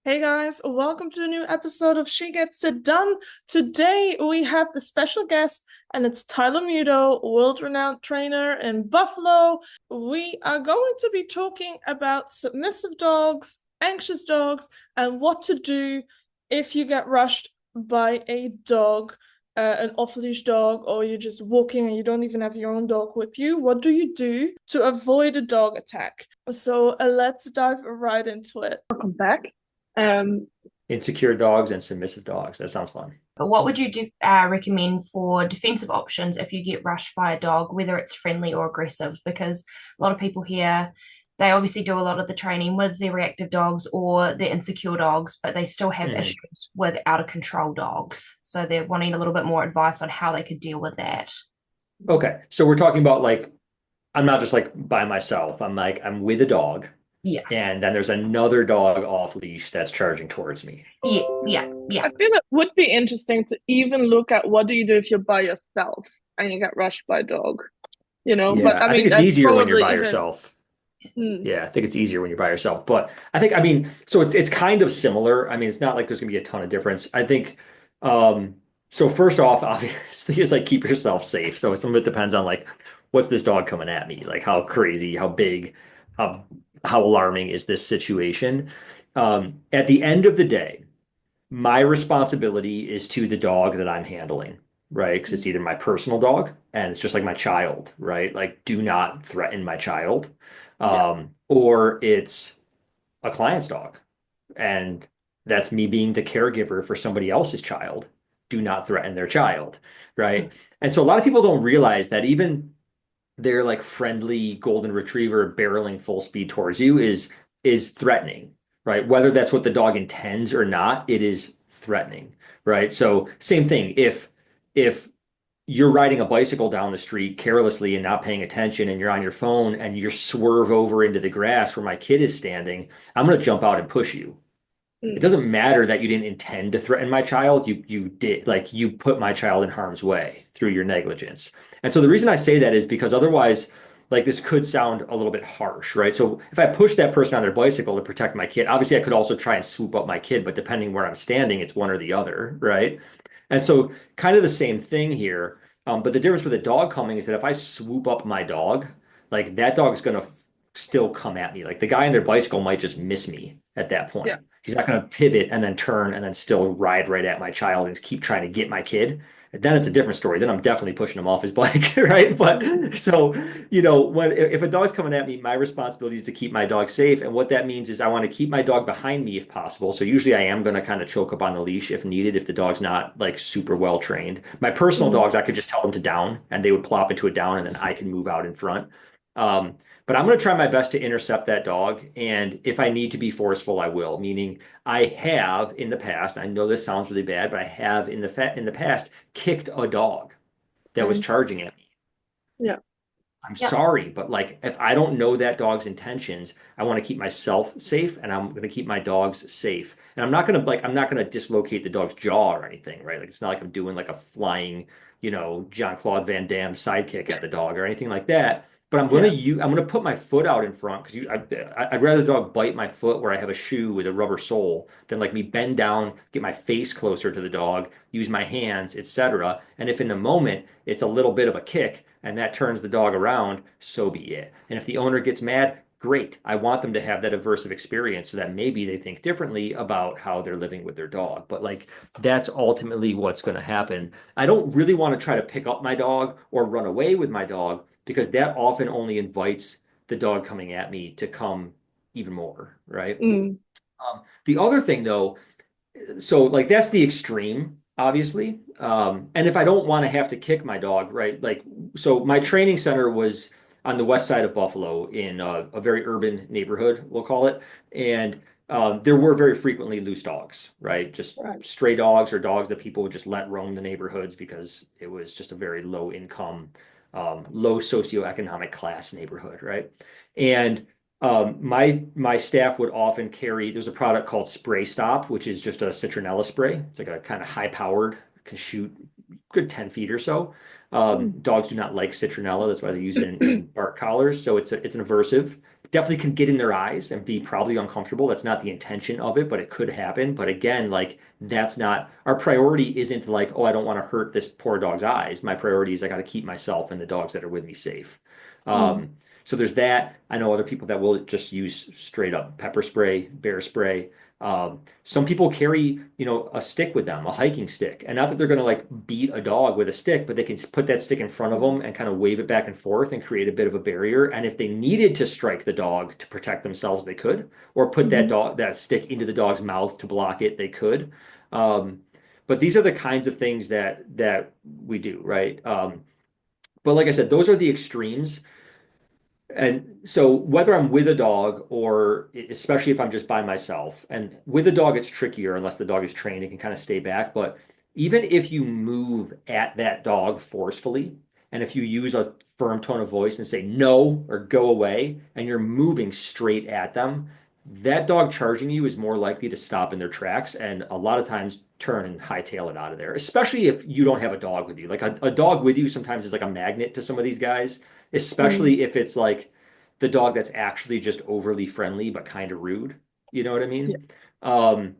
Hey guys, welcome to a new episode of She Gets It Done. Today we have a special guest, and it's Tyler Muto, world-renowned trainer in Buffalo. We are going to be talking about submissive dogs, anxious dogs, and what to do if you get rushed by a dog, an off-leash dog, or you're just walking and you don't even have your own dog with you. What do you do to avoid a dog attack? So let's dive right into it. Welcome back. Insecure dogs and submissive dogs. That sounds fun. But what would you recommend for defensive options if you get rushed by a dog, whether it's friendly or aggressive? Because a lot of people here, they obviously do a lot of the training with their reactive dogs or their insecure dogs, but they still have issues with out of control dogs. So they're wanting a little bit more advice on how they could deal with that. Okay. So we're talking about I'm not just like by myself. I'm with a dog. Yeah. And then there's another dog off leash that's charging towards me. Yeah. I feel it would be interesting to even look at what do you do if you're by yourself and you get rushed by a dog, Yeah, But I I think mean, it's that's easier when you're probably by even. yourself. Hmm. Yeah, I think it's easier when you're by yourself. But I mean, so it's kind of similar. I mean, it's not like there's gonna be a ton of difference. I think so first off, obviously is like keep yourself safe. So some of it depends on like what's this dog coming at me? Like how crazy, how big, how how alarming is this situation? At the end of the day, my responsibility is to the dog that I'm handling, right? Because it's either my personal dog and it's just like my child, right? Like, do not threaten my child. Yeah. Or it's a client's dog. And that's me being the caregiver for somebody else's child. Do not threaten their child, right? And so a lot of people don't realize that even their like friendly golden retriever barreling full speed towards you is threatening, right? Whether that's what the dog intends or not, it is threatening, right? So same thing. If you're riding a bicycle down the street carelessly and not paying attention and you're on your phone and you swerve over into the grass where my kid is standing, I'm going to jump out and push you. It Mm. doesn't matter that you didn't intend to threaten my child. You did, like, you put my child in harm's way through your negligence. And so the reason I say that is because otherwise, like, this could sound a little bit harsh, right? So if I push that person on their bicycle to protect my kid, obviously I could also try and swoop up my kid, but depending where I'm standing, it's one or the other, right? And so kind of the same thing here. But the difference with a dog coming is that if I swoop up my dog, like that dog's gonna still come at me. Like the guy on their bicycle might just miss me at that Yeah. point. He's not going to pivot and then turn and then still ride right at my child and keep trying to get my kid. And then it's a different story. Then I'm definitely pushing him off his bike, right? But so, when if a dog's coming at me, my responsibility is to keep my dog safe. And what that means is I want to keep my dog behind me if possible. So usually I am going to kind of choke up on the leash if needed, if the dog's not like super well trained. My personal Mm. dogs, I could just tell them to down and they would plop into a down and then I can move out in front. Um, but I'm going to try my best to intercept that dog. And if I need to be forceful, I will. Meaning, I have in the past, I know this sounds really bad, but I have in the past kicked a dog that was Mm. charging at me. Yeah. I'm Yeah. sorry, but like if I don't know that dog's intentions, I want to keep myself safe and I'm going to keep my dogs safe. And I'm not going to dislocate the dog's jaw or anything, right? Like it's not like I'm doing like a flying, Jean-Claude Van Damme sidekick at the dog or anything like that. But Yeah. I'm gonna put my foot out in front because I'd rather the dog bite my foot where I have a shoe with a rubber sole than like me bend down, get my face closer to the dog, use my hands, etc. And if in the moment it's a little bit of a kick and that turns the dog around, so be it. And if the owner gets mad, great. I want them to have that aversive experience so that maybe they think differently about how they're living with their dog. But like that's ultimately what's going to happen. I don't really want to try to pick up my dog or run away with my dog because that often only invites the dog coming at me to come even more, right? Mm. The other thing though, so like that's the extreme, obviously. And if I don't want to have to kick my dog, right? Like, so my training center was on the west side of Buffalo in a very urban neighborhood, we'll call it. And there were very frequently loose dogs, right? Just Right. stray dogs or dogs that people would just let roam the neighborhoods because it was just a very low income, low socioeconomic class neighborhood, right? And my staff would often carry, there's a product called Spray Stop, which is just a citronella spray. It's like a kind of high powered, can shoot good 10 feet or so. Mm. Dogs do not like citronella. That's why they use it in bark collars. So it's an aversive. definitely can get in their eyes and be probably uncomfortable. That's not the intention of it, but it could happen. But again, like that's not our priority isn't like, oh, I don't want to hurt this poor dog's eyes. My priority is I got to keep myself and the dogs that are with me safe. Mm. So there's that. I know other people that will just use straight up pepper spray, bear spray. Some people carry, a stick with them, a hiking stick, and not that they're going to like beat a dog with a stick, but they can put that stick in front of them and kind of wave it back and forth and create a bit of a barrier. And if they needed to strike the dog to protect themselves, they could, or put that stick into the dog's mouth to block it, they could. But these are the kinds of things that we do, right? But like I said, those are the extremes. And so whether I'm with a dog or especially if I'm just by myself, and with a dog, it's trickier unless the dog is trained and can kind of stay back. But even if you move at that dog forcefully, and if you use a firm tone of voice and say no or go away, and you're moving straight at them, that dog charging you is more likely to stop in their tracks and a lot of times turn and hightail it out of there, especially if you don't have a dog with you. Like a dog with you sometimes is like a magnet to some of these guys, especially if it's like the dog that's actually just overly friendly but kind of rude. You know what I Yeah. mean?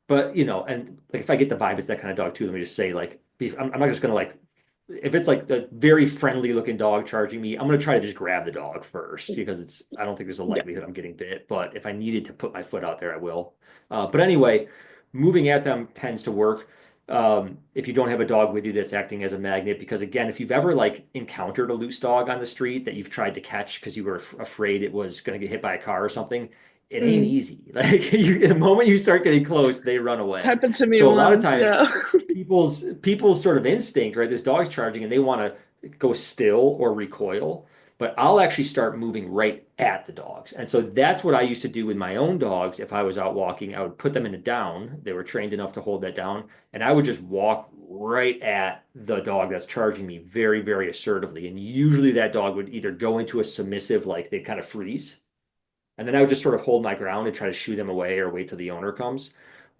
But and like if I get the vibe it's that kind of dog too, let me just say like I'm not just gonna like if it's like the very friendly looking dog charging me, I'm gonna try to just grab the dog first because I don't think there's a Yeah. likelihood I'm getting bit. But if I needed to put my foot out there, I will. But anyway, moving at them tends to work if you don't have a dog with you that's acting as a magnet. Because again, if you've ever like encountered a loose dog on the street that you've tried to catch because you were afraid it was going to get hit by a car or something, it ain't Mm. easy. Like the moment you start getting close, they run away. Happened to me So a lot of once. times Yeah. people's sort of instinct, right? This dog's charging and they want to go still or recoil, but I'll actually start moving right at the dogs. And so that's what I used to do with my own dogs. If I was out walking, I would put them in a down. They were trained enough to hold that down, and I would just walk right at the dog that's charging me very, very assertively. And usually that dog would either go into a submissive, like they'd kind of freeze, and then I would just sort of hold my ground and try to shoo them away or wait till the owner comes,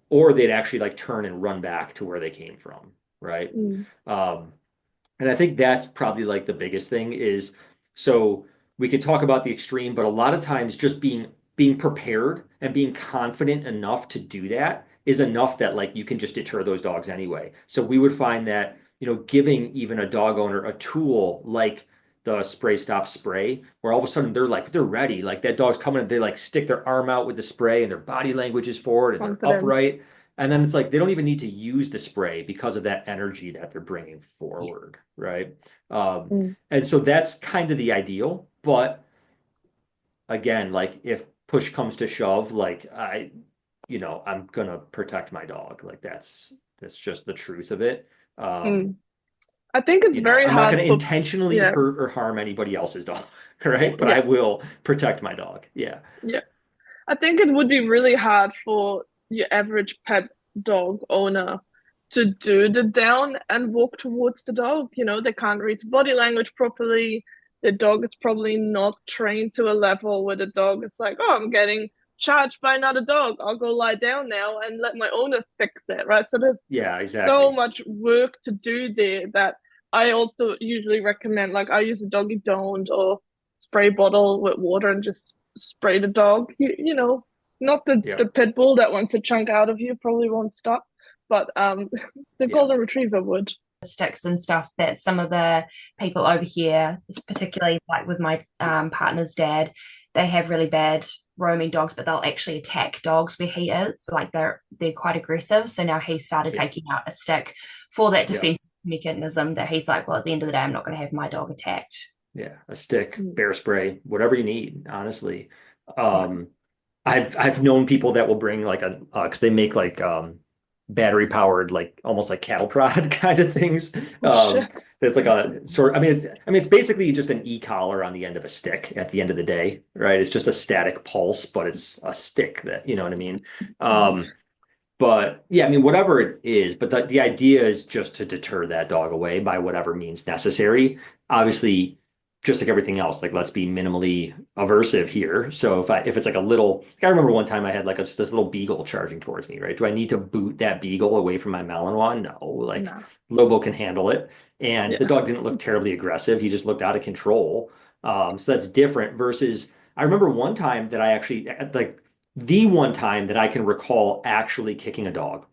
or they'd actually like turn and run back to where they came from, right? Mm. Um, and I think that's probably like the biggest thing is so we could talk about the extreme, but a lot of times just being prepared and being confident enough to do that is enough that like you can just deter those dogs anyway. So we would find that, giving even a dog owner a tool like the spray stop spray, where all of a sudden they're ready. Like that dog's coming and they like stick their arm out with the spray and their body language is forward and they're Confident. upright. And then it's like they don't even need to use the spray because of that energy that they're bringing forward, right? Mm. And so that's kind of the ideal. But again, like if push comes to shove, like I'm gonna protect my dog. Like that's just the truth of it. Mm. I think it's very I'm not hard gonna for, intentionally yeah, hurt or harm anybody else's dog, right? But I yeah, will protect my dog. Yeah. yeah. I think it would be really hard for your average pet dog owner to do the down and walk towards the dog. They can't read body language properly. The dog is probably not trained to a level where the dog is like, oh, I'm getting charged by another dog. I'll go lie down now and let my owner fix it, right? So there's Yeah, so exactly. much work to do there that I also usually recommend, like I use a doggy don't or spray bottle with water and just spray the dog. Not the Yep. pit bull that wants to chunk out of you probably won't stop, but the Yeah. golden retriever would. Sticks and stuff that some of the people over here, particularly like with my partner's dad, they have really bad roaming dogs, but they'll actually attack dogs where he is. Like they're quite aggressive. So now he started Yeah. taking out a stick for that Yeah. defensive mechanism that he's like, well, at the end of the day, I'm not going to have my dog attacked. Yeah. A stick, Mm. bear spray, whatever you need, honestly. Yeah. I've known people that will bring like because they make like battery powered like almost like cattle prod kind of things. Oh shit. It's like a sort. It's basically just an e-collar on the end of a stick. At the end of the day, right? It's just a static pulse, but it's a stick that you know what I mean. Mm. But yeah, whatever it is, but the idea is just to deter that dog away by whatever means necessary. Obviously, just like everything else, like let's be minimally aversive here. So if it's like a little, like I remember one time I had like this little beagle charging towards me, right? Do I need to boot that beagle away from my Malinois? No, like No. Lobo can handle it. And the Yeah. dog didn't look terribly aggressive. He just looked out of control. So that's different versus I remember one time that I actually, like, the one time that I can recall actually kicking a dog.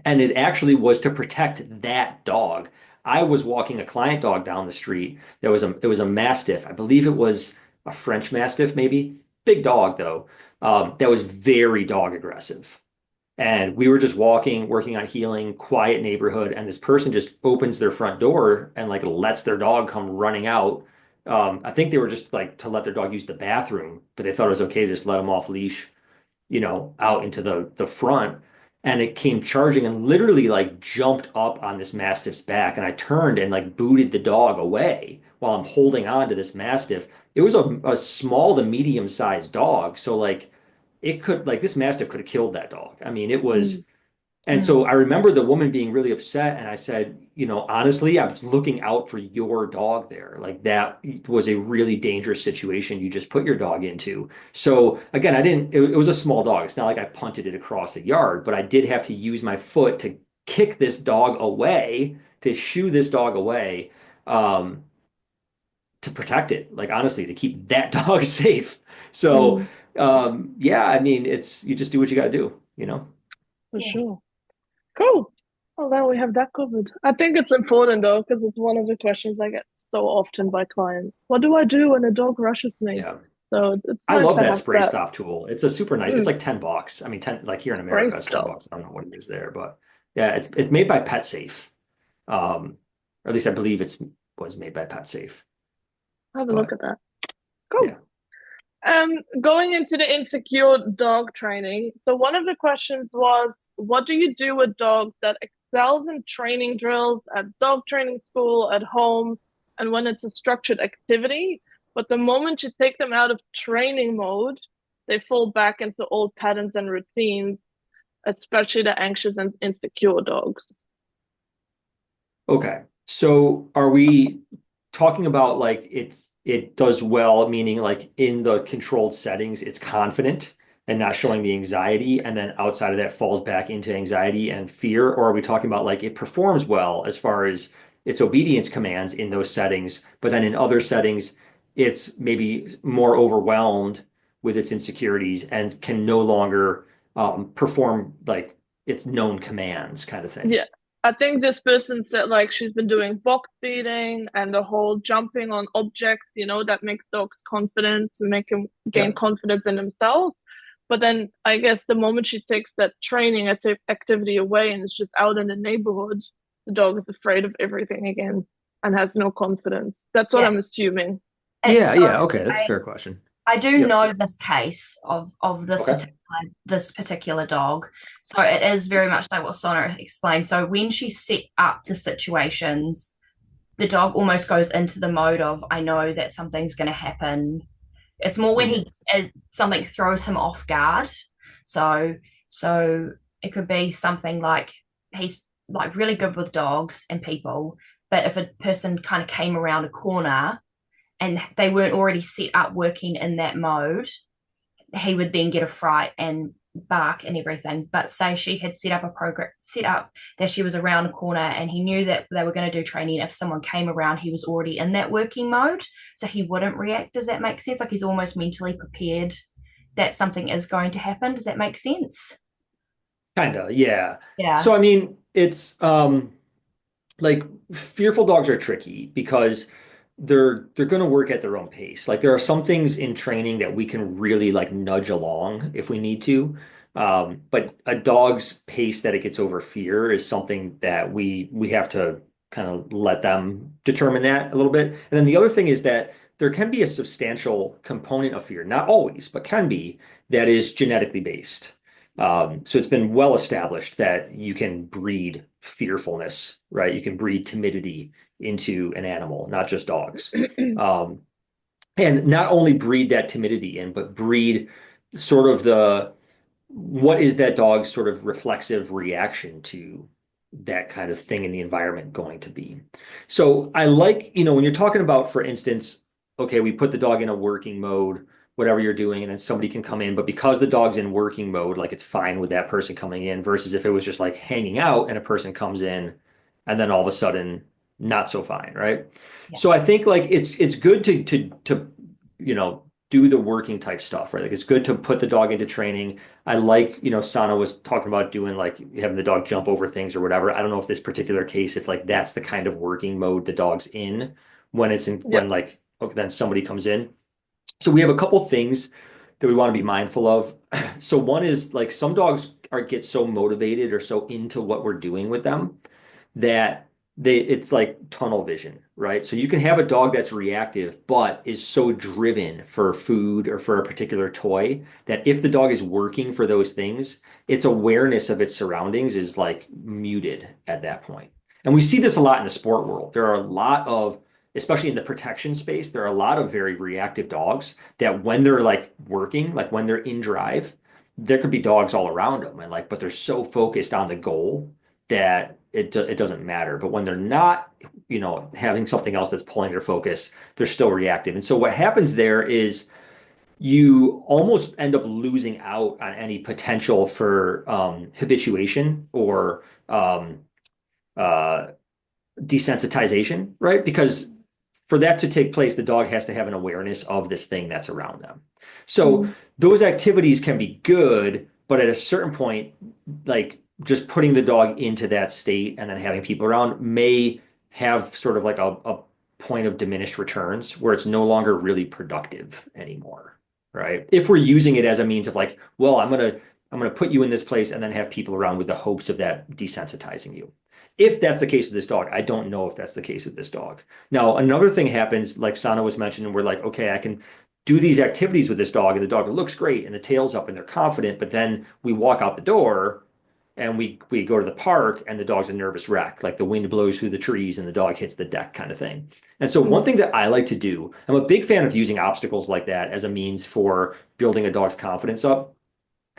And it actually was to protect that dog. I was walking a client dog down the street. It was a Mastiff. I believe it was a French Mastiff, maybe. Big dog though. That was very dog aggressive. And we were just walking, working on healing, quiet neighborhood, and this person just opens their front door and like lets their dog come running out. I think they were just like to let their dog use the bathroom, but they thought it was okay to just let them off leash, out into the front. And it came charging and literally like jumped up on this mastiff's back. And I turned and like booted the dog away while I'm holding on to this mastiff. It was a small to medium sized dog. So like it could like this mastiff could have killed that dog. I mean, it was Mm. and so I remember the woman being really upset, and I said, honestly, I was looking out for your dog there. Like that was a really dangerous situation you just put your dog into. So again, it was a small dog. It's not like I punted it across the yard, but I did have to use my foot to kick this dog away, to shoo this dog away, um, to protect it. Like honestly, to keep that dog safe. So Mm, yeah, I mean, you just do what you got to do. for Yeah. sure. Cool. Well, then we have that covered. I think it's important though, because it's one of the questions I get so often by clients. What do I do when a dog rushes me? Yeah. So it's I nice love to that have spray that. stop tool. It's a super nice. It's Mm, like $10. I mean, 10 like here in great America, it's stuff. $10. I don't know what it is there, but yeah, it's made by PetSafe. Or at least I believe it's was made by PetSafe. Have a look But at that. Cool. yeah. Going into the insecure dog training. So one of the questions was, what do you do with dogs that excels in training drills at dog training school, at home, and when it's a structured activity, but the moment you take them out of training mode, they fall back into old patterns and routines, especially the anxious and insecure dogs. Okay. So are we talking about like it does well, meaning like in the controlled settings, it's confident and not showing the anxiety, and then outside of that falls back into anxiety and fear? Or are we talking about like it performs well as far as its obedience commands in those settings, but then in other settings, it's maybe more overwhelmed with its insecurities and can no longer perform like its known commands kind of thing? Yeah. I think this person said like she's been doing box feeding and the whole jumping on objects, that makes dogs confident to make them gain Yep. confidence in themselves. But then I guess the moment she takes that training activity away and is just out in the neighborhood, the dog is afraid of everything again and has no confidence. That's what Yeah. I'm assuming. It's Yeah, so yeah, okay, that's a I fair question. I do Yep. know this case of Okay. this particular dog. So it is very much like what Sona explained. So when she's set up to situations, the dog almost goes into the mode of I know that something's going to happen. It's more when Hmm. something throws him off guard. So so it could be something like he's like really good with dogs and people, but if a person kind of came around a corner and they weren't already set up working in that mode, he would then get a fright and bark and everything. But say she had set up a program, set up that she was around a corner and he knew that they were going to do training. If someone came around, he was already in that working mode. So he wouldn't react. Does that make sense? Like he's almost mentally prepared that something is going to happen. Does that make sense? Kinda, yeah. Yeah. So I mean, it's like fearful dogs are tricky because they're going to work at their own pace. Like there are some things in training that we can really like nudge along if we need to. But a dog's pace that it gets over fear is something that we have to kind of let them determine that a little bit. And then the other thing is that there can be a substantial component of fear, not always, but can be, that is genetically based. So it's been well established that you can breed fearfulness, right? You can breed timidity into an animal, not just dogs. Um, and not only breed that timidity in, but breed sort of what is that dog's sort of reflexive reaction to that kind of thing in the environment going to be? So I like, when you're talking about, for instance, okay, we put the dog in a working mode, whatever you're doing, and then somebody can come in, but because the dog's in working mode, like it's fine with that person coming in versus if it was just like hanging out and a person comes in and then all of a sudden not so fine, right? Yeah. So I think like it's good to you know do the working type stuff, right? Like it's good to put the dog into training. I like, Sana was talking about doing like having the dog jump over things or whatever. I don't know if this particular case, if like that's the kind of working mode the dog's in when it's in, when Yep. like, okay, then somebody comes in. So we have a couple things that we want to be mindful of. So one is like some dogs get so motivated or so into what we're doing with them that it's like tunnel vision, right? So you can have a dog that's reactive, but is so driven for food or for a particular toy that if the dog is working for those things, its awareness of its surroundings is like muted at that point. And we see this a lot in the sport world. There are a lot of, especially in the protection space, there are a lot of very reactive dogs that when they're like working, like when they're in drive, there could be dogs all around them and like, but they're so focused on the goal that it doesn't matter. But when they're not, having something else that's pulling their focus, they're still reactive. And so what happens there is you almost end up losing out on any potential for habituation or uh, desensitization, right? Because for that to take place, the dog has to have an awareness of this thing that's around them. So Mm. those activities can be good, but at a certain point, like just putting the dog into that state and then having people around may have sort of like a point of diminished returns where it's no longer really productive anymore, right? If we're using it as a means of like, well, I'm gonna put you in this place and then have people around with the hopes of that desensitizing you. If that's the case with this dog, I don't know if that's the case with this dog. Now, another thing happens, like Sana was mentioning, we're like, okay, I can do these activities with this dog, and the dog looks great, and the tail's up, and they're confident. But then we walk out the door, and we go to the park, and the dog's a nervous wreck, like the wind blows through the trees, and the dog hits the deck, kind of thing. And so, one Mm. thing that I like to do, I'm a big fan of using obstacles like that as a means for building a dog's confidence up.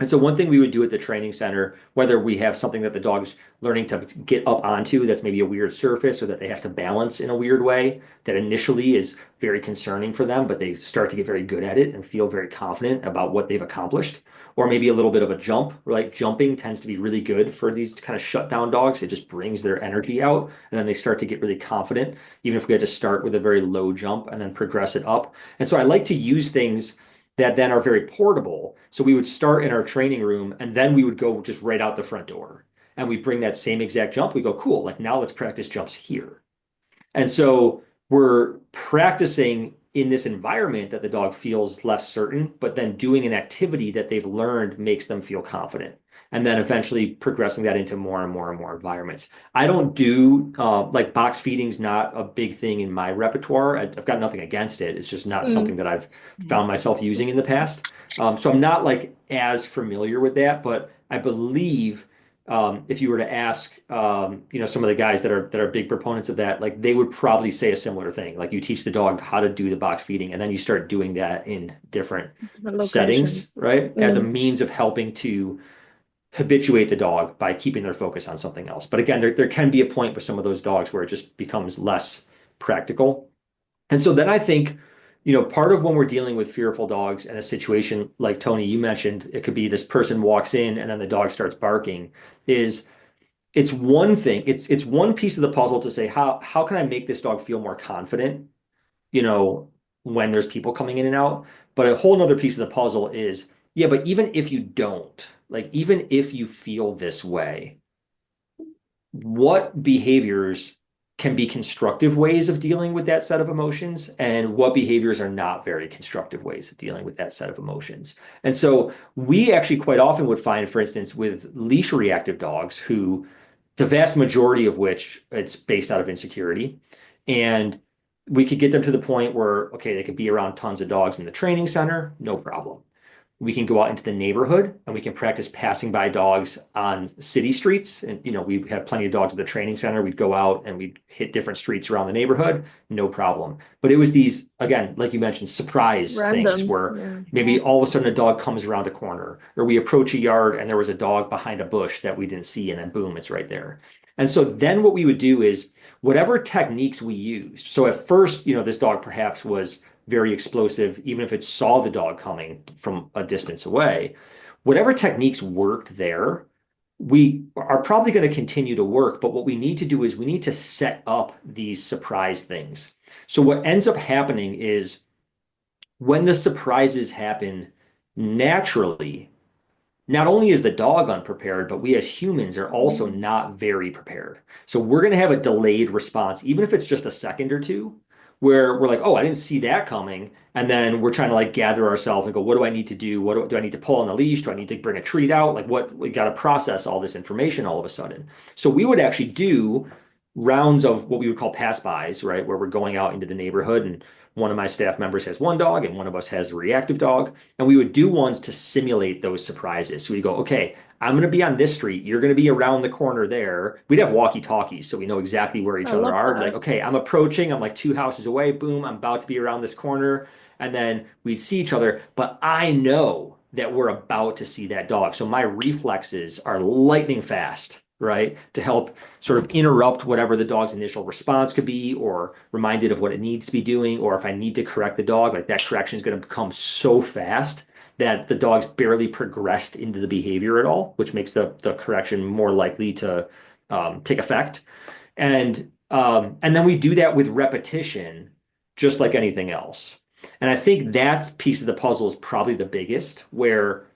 And so one thing we would do at the training center, whether we have something that the dog's learning to get up onto that's maybe a weird surface or that they have to balance in a weird way that initially is very concerning for them, but they start to get very good at it and feel very confident about what they've accomplished. Or maybe a little bit of a jump, right? Jumping tends to be really good for these kind of shutdown dogs. It just brings their energy out and then they start to get really confident, even if we had to start with a very low jump and then progress it up. And so I like to use things that then are very portable. So we would start in our training room and then we would go just right out the front door. And we bring that same exact jump. We go, cool, like now let's practice jumps here. And so we're practicing in this environment that the dog feels less certain, but then doing an activity that they've learned makes them feel confident. And then eventually progressing that into more and more and more environments. I don't do like box feeding's not a big thing in my repertoire. I've got nothing against it. It's just not something Mm. that I've found myself using in the past. So I'm not like as familiar with that, but I believe if you were to ask, some of the guys that are big proponents of that, like they would probably say a similar thing. Like you teach the dog how to do the box feeding, and then you start doing that in different Different locations. settings, right? As a Mm. means of helping to habituate the dog by keeping their focus on something else. But again, there can be a point with some of those dogs where it just becomes less practical. And so then I think, part of when we're dealing with fearful dogs in a situation like Tony, you mentioned, it could be this person walks in and then the dog starts barking, is it's one thing, it's one piece of the puzzle to say, how can I make this dog feel more confident, you know, when there's people coming in and out? But a whole nother piece of the puzzle is, yeah, but even if you don't, like even if you feel this way, what behaviors can be constructive ways of dealing with that set of emotions and what behaviors are not very constructive ways of dealing with that set of emotions. And so we actually quite often would find, for instance, with leash reactive dogs who the vast majority of which it's based out of insecurity. And we could get them to the point where, okay, they could be around tons of dogs in the training center, no problem. We can go out into the neighborhood and we can practice passing by dogs on city streets. And, we have plenty of dogs at the training center. We'd go out and we'd hit different streets around the neighborhood, no problem. But it was these, again, like you mentioned, surprise things Random. where Yeah. maybe all of a sudden a dog comes around a corner or we approach a yard and there was a dog behind a bush that we didn't see. And then boom, it's right there. And so then what we would do is whatever techniques we used. So at first, this dog perhaps was very explosive, even if it saw the dog coming from a distance away. Whatever techniques worked there, we are probably going to continue to work. But what we need to do is we need to set up these surprise things. So what ends up happening is when the surprises happen naturally, not only is the dog unprepared, but we as humans are also Mm. not very prepared. So we're going to have a delayed response, even if it's just a second or two, where we're like, oh, I didn't see that coming. And then we're trying to like gather ourselves and go, what do I need to do? Do I need to pull on the leash? Do I need to bring a treat out? Like what we got to process all this information all of a sudden. So we would actually do rounds of what we would call pass bys, right? Where we're going out into the neighborhood and one of my staff members has one dog and one of us has a reactive dog. And we would do ones to simulate those surprises. So we go, okay, I'm going to be on this street. You're going to be around the corner there. We'd have walkie-talkies, so we know exactly where each I other love are. Like, that. okay, I'm approaching. I'm like 2 houses away. Boom, I'm about to be around this corner. And then we'd see each other. But I know that we're about to see that dog. So my reflexes are lightning fast, right? To help sort of interrupt whatever the dog's initial response could be, or remind it of what it needs to be doing, or if I need to correct the dog, like that correction is going to come so fast that the dog's barely progressed into the behavior at all, which makes the correction more likely to take effect. And then we do that with repetition, just like anything else. And I think that piece of the puzzle is probably the biggest, where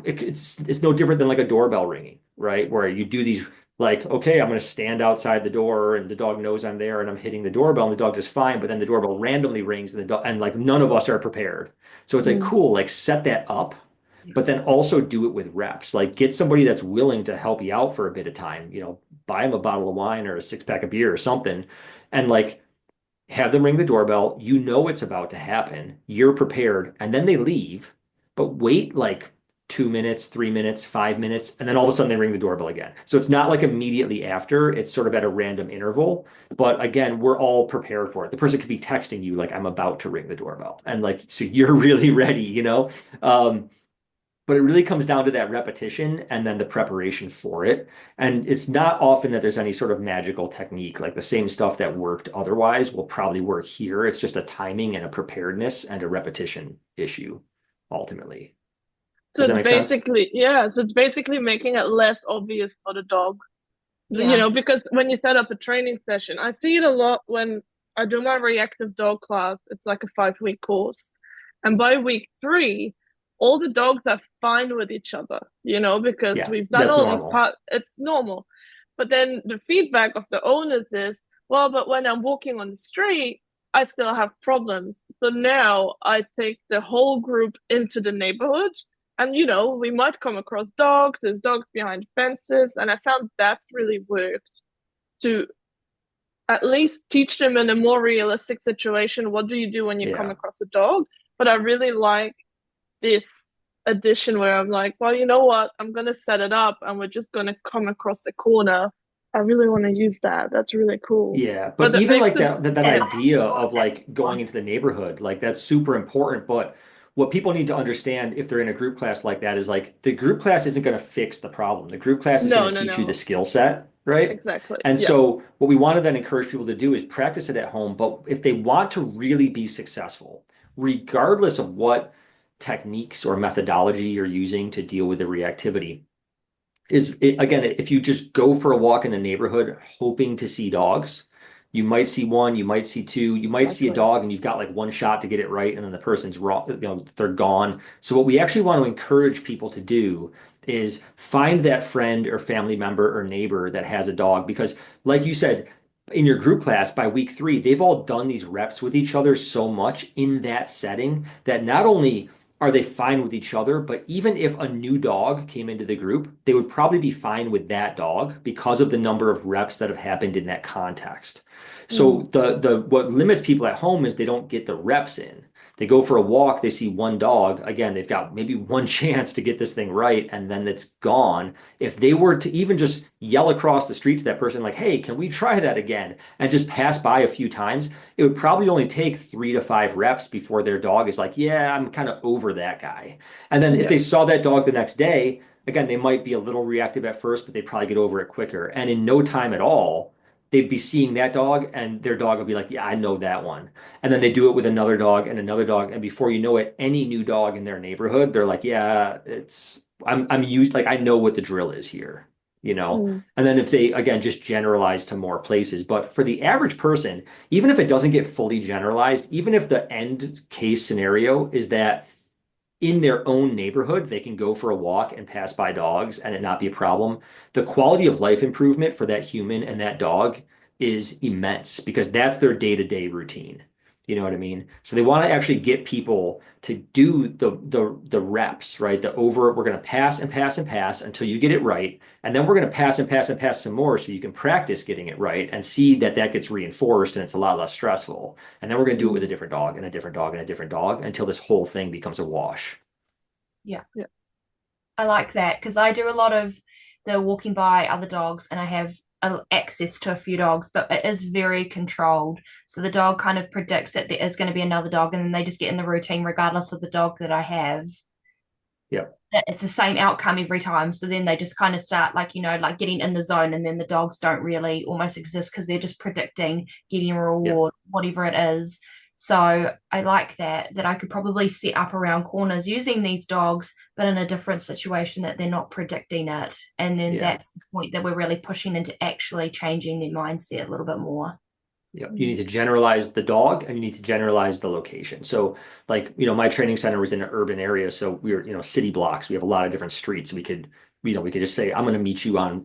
it's no different than like a doorbell ringing, right? Where you do these like, okay, I'm going to stand outside the door and the dog knows I'm there and I'm hitting the doorbell and the dog is fine, but then the doorbell randomly rings and the dog and like none of us are prepared. So it's like Mm. cool, like set that up, Yeah. but then also do it with reps. Like get somebody that's willing to help you out for a bit of time, buy them a bottle of wine or a 6 pack of beer or something, and like have them ring the doorbell. You know it's about to happen. You're prepared, and then they leave, but wait like 2 minutes, 3 minutes, 5 minutes, and then all of a sudden they ring the doorbell again. So it's not like immediately after, it's sort of at a random interval. But again, we're all prepared for it. The person could be texting you, like, I'm about to ring the doorbell. And like, so you're really ready. Um, but it really comes down to that repetition and then the preparation for it. And it's not often that there's any sort of magical technique. Like the same stuff that worked otherwise will probably work here. It's just a timing and a preparedness and a repetition issue, ultimately. So Does that it's make sense? basically, yeah, so it's basically making it less obvious for the dog. Yeah. Because when you set up a training session, I see it a lot when I do my reactive dog class. It's like a 5-week course. And by week 3, all the dogs are fine with each other, because Yeah, we've done that's all these normal. parts. It's normal. But then the feedback of the owners is, well, but when I'm walking on the street, I still have problems. So now I take the whole group into the neighborhood and we might come across dogs, there's dogs behind fences, and I found that's really worked to at least teach them in a more realistic situation what do you do when you come Yeah. across a dog. But I really like this addition where I'm like, well, you know what? I'm gonna set it up and we're just gonna come across the corner. I really want to use that. That's really cool. Yeah, But but that even makes like it that And idea of like going into the neighborhood, like that's super important. But what people need to understand if they're in a group class like that is like the group class isn't going to fix the problem. The group class is going no, to no, teach you the no. skill set, right? Exactly. And Yeah. so what we want to then encourage people to do is practice it at home. But if they want to really be successful, regardless of what techniques or methodology you're using to deal with the reactivity, again, if you just go for a walk in the neighborhood hoping to see dogs, you might see one, you might see two, you might see a Exactly. dog and you've got like one shot to get it right and then the person's wrong, they're gone. So what we actually want to encourage people to do is find that friend or family member or neighbor that has a dog because like you said, in your group class by week 3, they've all done these reps with each other so much in that setting that not only are they fine with each other? But even if a new dog came into the group, they would probably be fine with that dog because of the number of reps that have happened in that context. Mm. So the what limits people at home is they don't get the reps in. They go for a walk, they see one dog. Again, they've got maybe one chance to get this thing right, and then it's gone. If they were to even just yell across the street to that person, like, hey, can we try that again? And just pass by a few times, it would probably only take 3 to 5 reps before their dog is like, yeah, I'm kind of over that guy. And then if Yeah. they saw that dog the next day, again, they might be a little reactive at first, but they probably get over it quicker. And in no time at all, they'd be seeing that dog and their dog will be like, yeah, I know that one. And then they do it with another dog and another dog. And before you know it, any new dog in their neighborhood, they're like, yeah, I'm used, like, I know what the drill is here. you know? Mm. And then if they, again, just generalize to more places. But for the average person, even if it doesn't get fully generalized, even if the end case scenario is that in their own neighborhood, they can go for a walk and pass by dogs and it not be a problem. The quality of life improvement for that human and that dog is immense because that's their day-to-day routine. You know what I mean? So they want to actually get people to do the reps, right? We're going to pass and pass and pass until you get it right. And then we're going to pass and pass and pass some more so you can practice getting it right and see that that gets reinforced and it's a lot less stressful. And then we're going to do it with a different dog and a different dog and a different dog until this whole thing becomes a wash. Yeah. Yeah. I like that because I do a lot of the walking by other dogs and I have access to a few dogs, but it is very controlled. So the dog kind of predicts that there is going to be another dog and then they just get in the routine regardless of the dog that I have. Yep. It's the same outcome every time. So then they just kind of start like, like getting in the zone and then the dogs don't really almost exist because they're just predicting getting a Yep. reward, whatever it is. So I like that I could probably set up around corners using these dogs, but in a different situation that they're not predicting it. And then Yeah. that's the point that we're really pushing into actually changing their mindset a little bit more. Yep. You need to generalize the dog and you need to generalize the location. So like, my training center was in an urban area. So we were, city blocks. We have a lot of different streets. We could just say, I'm going to meet you on,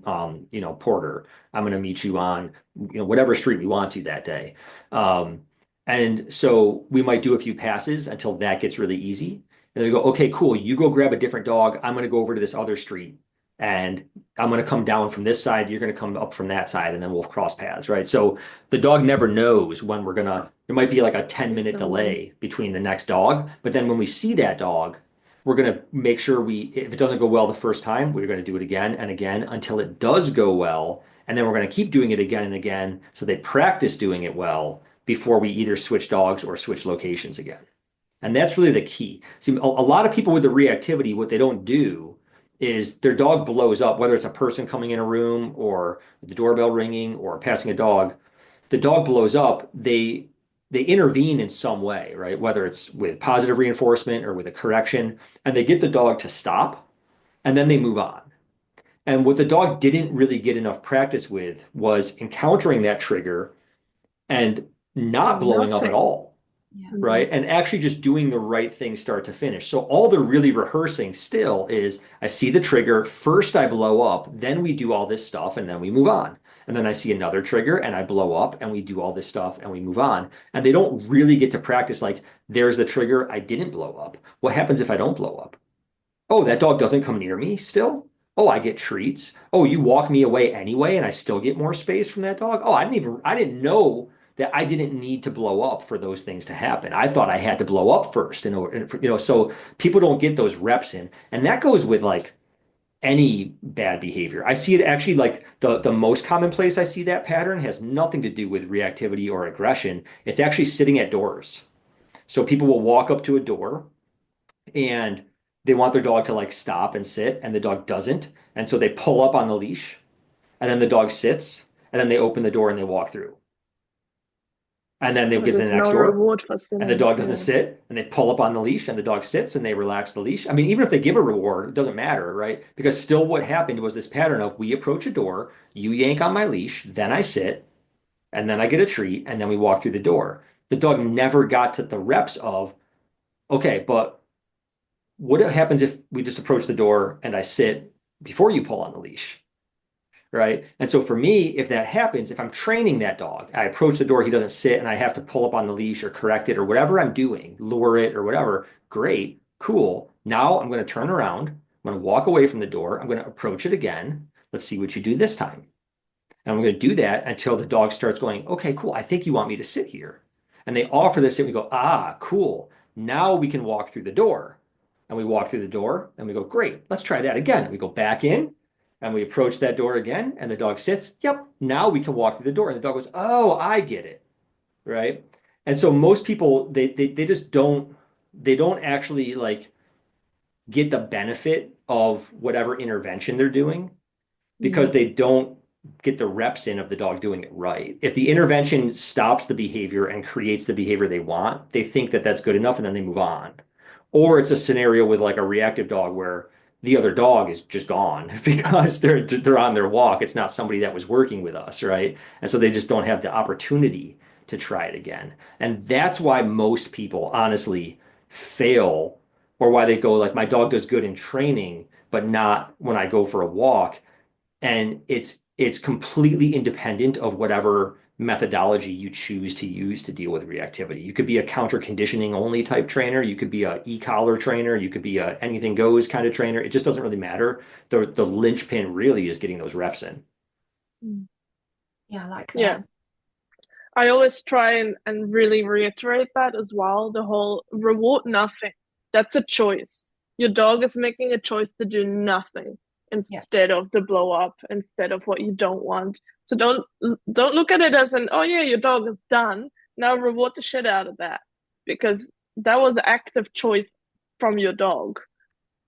Porter. I'm going to meet you on, whatever street we want to that day. Um, and so we might do a few passes until that gets really easy. And then we go, okay, cool. You go grab a different dog. I'm going to go over to this other street and I'm going to come down from this side. You're going to come up from that side and then we'll cross paths, right? So the dog never knows when we're gonna, there might be like a 10-minute delay between the next dog. But then when we see that dog, we're gonna make sure if it doesn't go well the first time, we're gonna do it again and again until it does go well. And then we're gonna keep doing it again and again. So they practice doing it well before we either switch dogs or switch locations again. And that's really the key. See, a lot of people with the reactivity, what they don't do is their dog blows up, whether it's a person coming in a room or the doorbell ringing or passing a dog, the dog blows up, they intervene in some way, right? Whether it's with positive reinforcement or with a correction, and they get the dog to stop, and then they move on. And what the dog didn't really get enough practice with was encountering that trigger and not blowing up at Nothing. all, Yeah. right? And actually just doing the right thing start to finish. So all they're really rehearsing still is I see the trigger, first I blow up, then we do all this stuff, and then we move on. And then I see another trigger and I blow up and we do all this stuff and we move on. And they don't really get to practice like, there's the trigger, I didn't blow up. What happens if I don't blow up? Oh, that dog doesn't come near me still? Oh, I get treats. Oh, you walk me away anyway and I still get more space from that dog? Oh, I didn't know that I didn't need to blow up for those things to happen. I thought I had to blow up first in order, so people don't get those reps in. And that goes with like any bad behavior. I see it actually like the most common place I see that pattern has nothing to do with reactivity or aggression. It's actually sitting at doors. So people will walk up to a door and they want their dog to like stop and sit, and the dog doesn't. And so they pull up on the leash, and then the dog sits, and then they open the door and they walk through. And then they'll But get to the there's next no door, reward for and the sitting. dog doesn't Yeah. sit, and they pull up on the leash, and the dog sits, and they relax the leash. I mean, even if they give a reward, it doesn't matter, right? Because still what happened was this pattern of we approach a door, you yank on my leash, then I sit, and then I get a treat, and then we walk through the door. The dog never got to the reps of, okay, but what happens if we just approach the door and I sit before you pull on the leash? Right. And so for me, if that happens, if I'm training that dog, I approach the door, he doesn't sit, and I have to pull up on the leash or correct it or whatever I'm doing, lure it or whatever. Great, cool. Now I'm going to turn around. I'm going to walk away from the door. I'm going to approach it again. Let's see what you do this time. And I'm going to do that until the dog starts going, okay, cool. I think you want me to sit here. And they offer this, and we go, ah, cool. Now we can walk through the door. And we walk through the door and we go, great, let's try that again. And we go back in and we approach that door again, and the dog sits. Yep, now we can walk through the door. And the dog goes, oh, I get it. Right. And so most people, they just they don't actually like get the benefit of whatever intervention they're doing because they don't get the reps in of the dog doing it right. If the intervention stops the behavior and creates the behavior they want, they think that that's good enough and then they move on. Or it's a scenario with like a reactive dog where the other dog is just gone because they're on their walk. It's not somebody that was working with us, right? And so they just don't have the opportunity to try it again. And that's why most people honestly fail, or why they go like, my dog does good in training, but not when I go for a walk. And it's completely independent of whatever methodology you choose to use to deal with reactivity. You could be a counter conditioning only type trainer. You could be a e-collar trainer. You could be a anything goes kind of trainer. It just doesn't really matter. The linchpin really is getting those reps in. Yeah, I like that. Yeah. I always try and really reiterate that as well. The whole reward nothing. That's a choice. Your dog is making a choice to do nothing instead of the blow up, instead of what you don't want. So don't look at it as an, oh yeah, your dog is done. Now reward the shit out of that, because that was an active choice from your dog.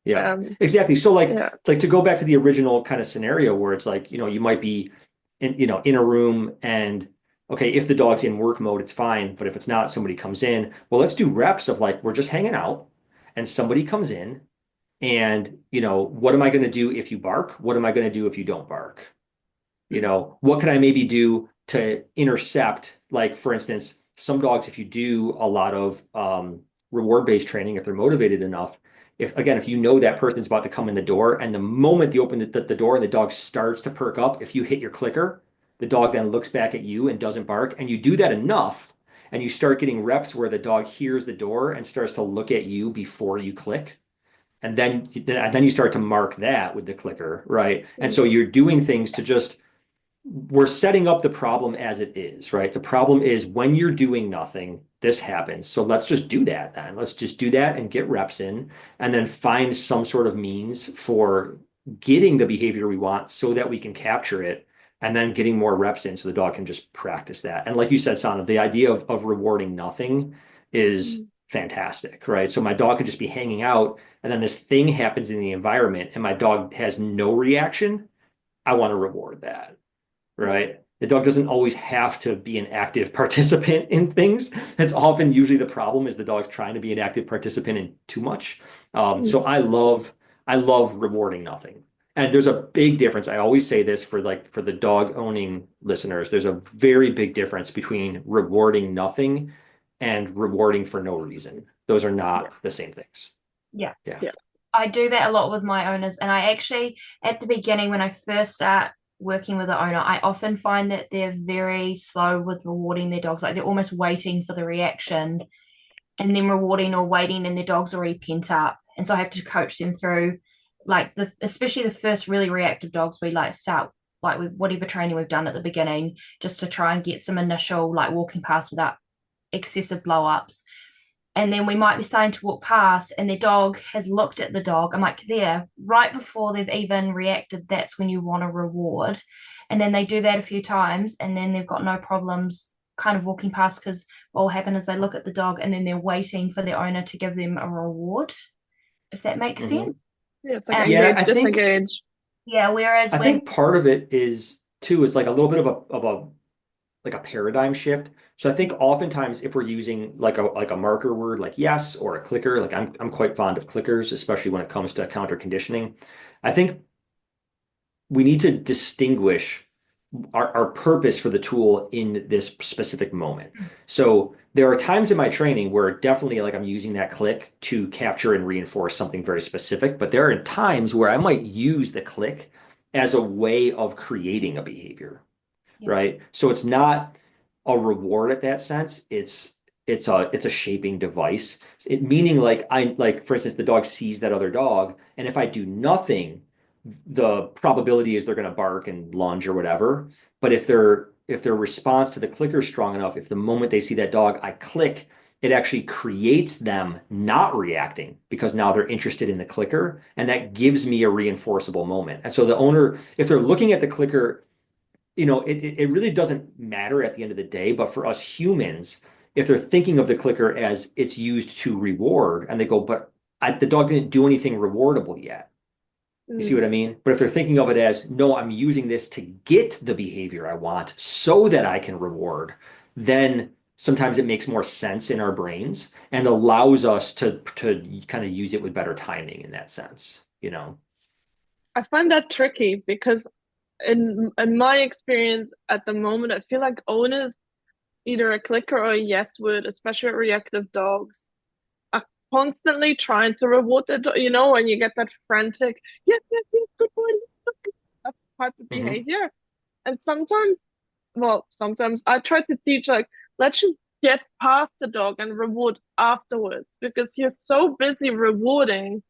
Yeah, exactly. So Yeah. like to go back to the original kind of scenario where it's like, you might be in a room and okay, if the dog's in work mode, it's fine. But if it's not, somebody comes in. Well, let's do reps of like, we're just hanging out and somebody comes in and, what am I going to do if you bark? What am I going to do if you don't bark? What can I maybe do to intercept? Like, for instance, some dogs, if you do a lot of reward-based training, if they're motivated enough, if you know that person's about to come in the door, and the moment you open the door and the dog starts to perk up, if you hit your clicker, the dog then looks back at you and doesn't bark, and you do that enough, and you start getting reps where the dog hears the door and starts to look at you before you click. And then you start to mark that with the clicker, right? And so you're doing things to just we're setting up the problem as it is, right? The problem is when you're doing nothing, this happens. So let's just do that then. Let's just do that and get reps in and then find some sort of means for getting the behavior we want so that we can capture it and then getting more reps in so the dog can just practice that. And like you said, Sana, the idea of rewarding nothing is fantastic, right? So my dog could just be hanging out and then this thing happens in the environment and my dog has no reaction. I want to reward that, right? The dog doesn't always have to be an active participant in things. That's often usually the problem is the dog's trying to be an active participant in too much. So I love rewarding nothing. And there's a big difference. I always say this for the dog owning listeners. There's a very big difference between rewarding nothing and rewarding for no reason. Those are not the same things. Yeah. Yeah. I do that a lot with my owners. And I actually, at the beginning, when I first start working with the owner, I often find that they're very slow with rewarding their dogs. Like they're almost waiting for the reaction and then rewarding or waiting, and their dog's already pent up. And so I have to coach them through, like especially the first really reactive dogs. We start with whatever training we've done at the beginning, just to try and get some initial walking past without excessive blow ups. And then we might be starting to walk past and their dog has looked at the dog. I'm like, there, right before they've even reacted, that's when you want to reward. And then they do that a few times and then they've got no problems kind of walking past, because what will happen is they look at the dog and then they're waiting for their owner to give them a reward, if that makes sense. Yeah, it's like engage, disengage. Yeah, whereas I think part of it is too, it's like a little bit of a paradigm shift. So I think oftentimes if we're using like a marker word like yes or a clicker, like I'm quite fond of clickers, especially when it comes to counter conditioning. I think we need to distinguish our purpose for the tool in this specific moment. So there are times in my training where definitely like I'm using that click to capture and reinforce something very specific, but there are times where I might use the click as a way of creating a behavior, right? So it's not a reward at that sense. It's a shaping device. Meaning like for instance, the dog sees that other dog, and if I do nothing, the probability is they're going to bark and lunge or whatever. But if their response to the clicker is strong enough, if the moment they see that dog, I click, it actually creates them not reacting because now they're interested in the clicker, and that gives me a reinforceable moment. And so the owner, if they're looking at the clicker, it really doesn't matter at the end of the day. But for us humans, if they're thinking of the clicker as it's used to reward, and they go, but the dog didn't do anything rewardable yet. You see what I mean? But if they're thinking of it as, no, I'm using this to get the behavior I want so that I can reward, then sometimes it makes more sense in our brains and allows us to kind of use it with better timing in that sense, I find that tricky because in my experience at the moment, I feel like owners, either a clicker or a yes word, especially with reactive dogs, are constantly trying to reward the dog. You know, when you get that frantic, yes, yes, yes, good boy, that type of Hmm. behavior. And sometimes I try to teach like, let's just get past the dog and reward afterwards because you're so busy rewarding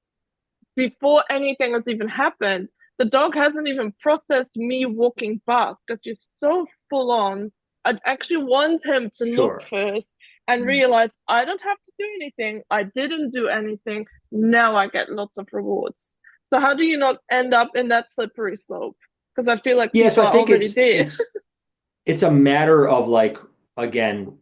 before anything has even happened. The dog hasn't even processed me walking past because you're so full on. I actually want him to look Sure. first and realize I don't have to do anything. I didn't do anything. Now I get lots of rewards. So how do you not end up in that slippery slope? Because I feel like Yeah, so people I are think already it's there. it's it's a matter of like, again,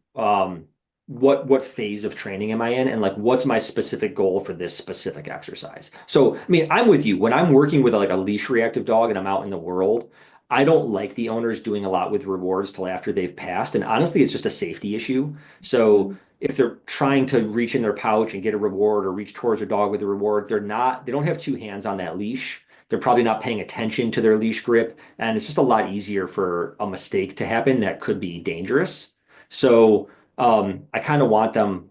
what phase of training am I in, and like what's my specific goal for this specific exercise. So I mean, I'm with you. When I'm working with like a leash reactive dog and I'm out in the world, I don't like the owners doing a lot with rewards till after they've passed, and honestly it's just a safety issue. So Mm, if they're trying to reach in their pouch and get a reward or reach towards their dog with a reward, they don't have two hands on that leash. They're probably not paying attention to their leash grip, and it's just a lot easier for a mistake to happen that could be dangerous. So I kind of want them,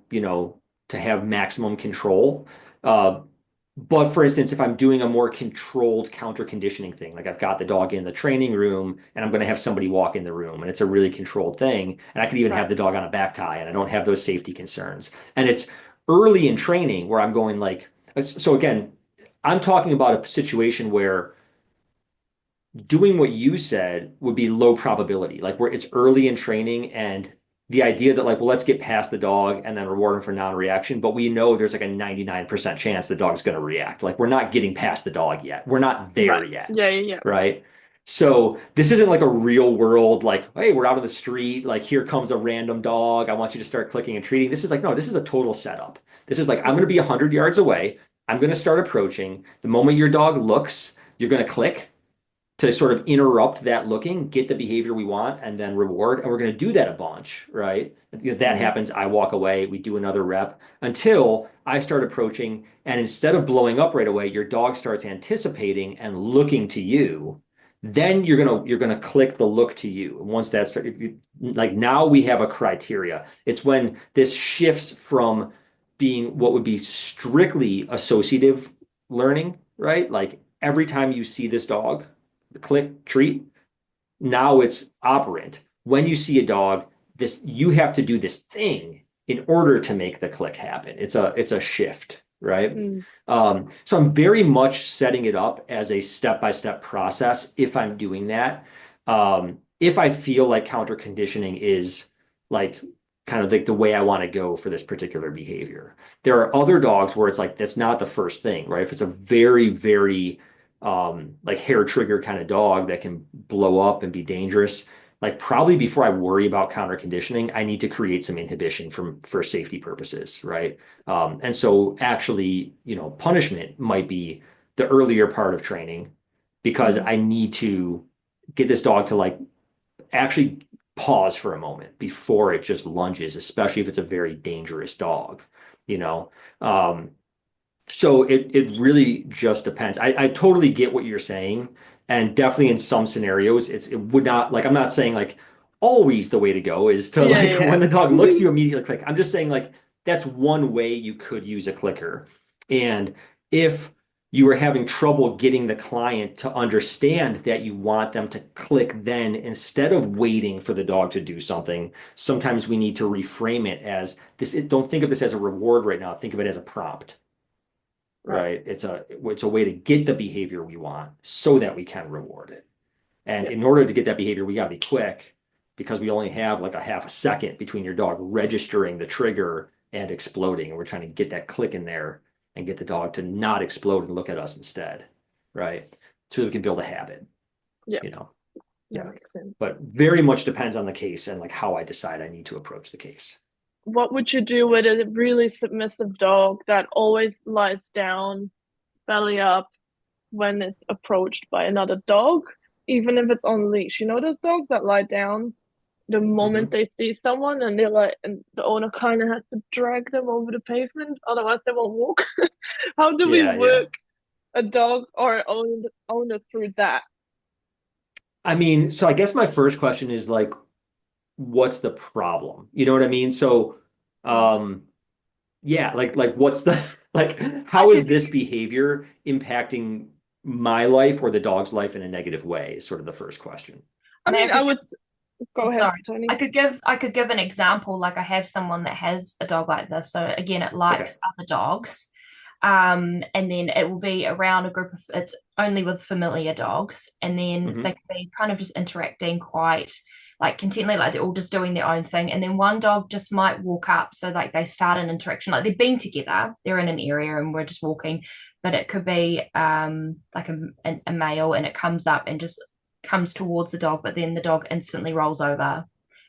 to have maximum control. Uh, but for instance, if I'm doing a more controlled counter conditioning thing, like I've got the dog in the training room and I'm going to have somebody walk in the room and it's a really controlled thing, and I could even have right. the dog on a back tie and I don't have those safety concerns. And it's early in training where I'm going like, so again, I'm talking about a situation where doing what you said would be low probability, like where it's early in training and the idea that like, well, let's get past the dog and then reward him for non-reaction, but we know there's like a 99% chance the dog's going to react. Like we're not getting past the dog yet. We're not there Right. yet, Yeah, yeah, yeah. right? So this isn't like a real world, like, hey, we're out on the street, like here comes a random dog. I want you to start clicking and treating. This is like, no, this is a total setup. This is like, I'm going to Mm, be 100 yards away. I'm going to start approaching. The moment your dog looks, you're going to click to sort of interrupt that looking, get the behavior we want, and then reward. And we're going to do that a bunch, right? That mm, happens. I walk away. We do another rep until I start approaching. And instead of blowing up right away, your dog starts anticipating and looking to you. Then you're gonna click the look to you. And once that starts, like now we have a criteria. It's when this shifts from being what would be strictly associative learning, right? Like every time you see this dog, click treat. Now it's operant. When you see a dog, this you have to do this thing in order to make the click happen. It's a shift, right? mm. So I'm very much setting it up as a step-by-step process if I'm doing that. If I feel like counter conditioning is like kind of like the way I want to go for this particular behavior. There are other dogs where it's like that's not the first thing, right? If it's a very, very like hair trigger kind of dog that can blow up and be dangerous, like probably before I worry about counter conditioning, I need to create some inhibition for safety purposes, right? And so actually, punishment might be the earlier part of training because Mm. I need to get this dog to like actually pause for a moment before it just lunges, especially if it's a very dangerous dog, you know? Um, so it really just depends. I totally get what you're saying, and definitely in some scenarios, it would not like I'm not saying like always the way to go is to Yeah, like yeah, when the dog yeah. looks you immediately click. I'm just saying like that's one way you could use a clicker. And if you are having trouble getting the client to understand that you want them to click then instead of waiting for the dog to do something, sometimes we need to reframe it as this. Don't think of this as a reward right now. Think of it as a prompt, Right. right? It's a way to get the behavior we want so that we can reward it. And Yeah. in order to get that behavior, we got to be quick because we only have like a half a second between your dog registering the trigger and exploding. And we're trying to get that click in there and get the dog to not explode and look at us instead, right? So that we can build a habit, Yeah. you know? That Yeah. makes sense. But very much depends on the case and like how I decide I need to approach the case. What would you do with a really submissive dog that always lies down, belly up, when it's approached by another dog, even if it's on leash? You know those dogs that lie down the moment Hmm. they see someone and they're like, and the owner kind of has to drag them over the pavement, otherwise they won't walk. How do we Yeah, yeah. work? a dog or owner through that? I mean, so I guess my first question is like, what's the problem? You know what I mean? So, Mm. um, yeah, like what's the like I how is could, this behavior impacting my life or the dog's life in a negative way is sort of the first question. I I mean, I mean, I could would Oh, go ahead, sorry. Tony. I could give an example. Like I have someone that has a dog like this. So again, it Okay. likes other dogs. And then it will be around a group of it's only with familiar dogs. And then they Hmm. can be kind of just interacting quite like contently, like they're all just doing their own thing. And then one dog just might walk up. So like they start an interaction, like they've been together, they're in an area and we're just walking, but it could be like a male and it comes up and just comes towards the dog, but then the dog instantly rolls over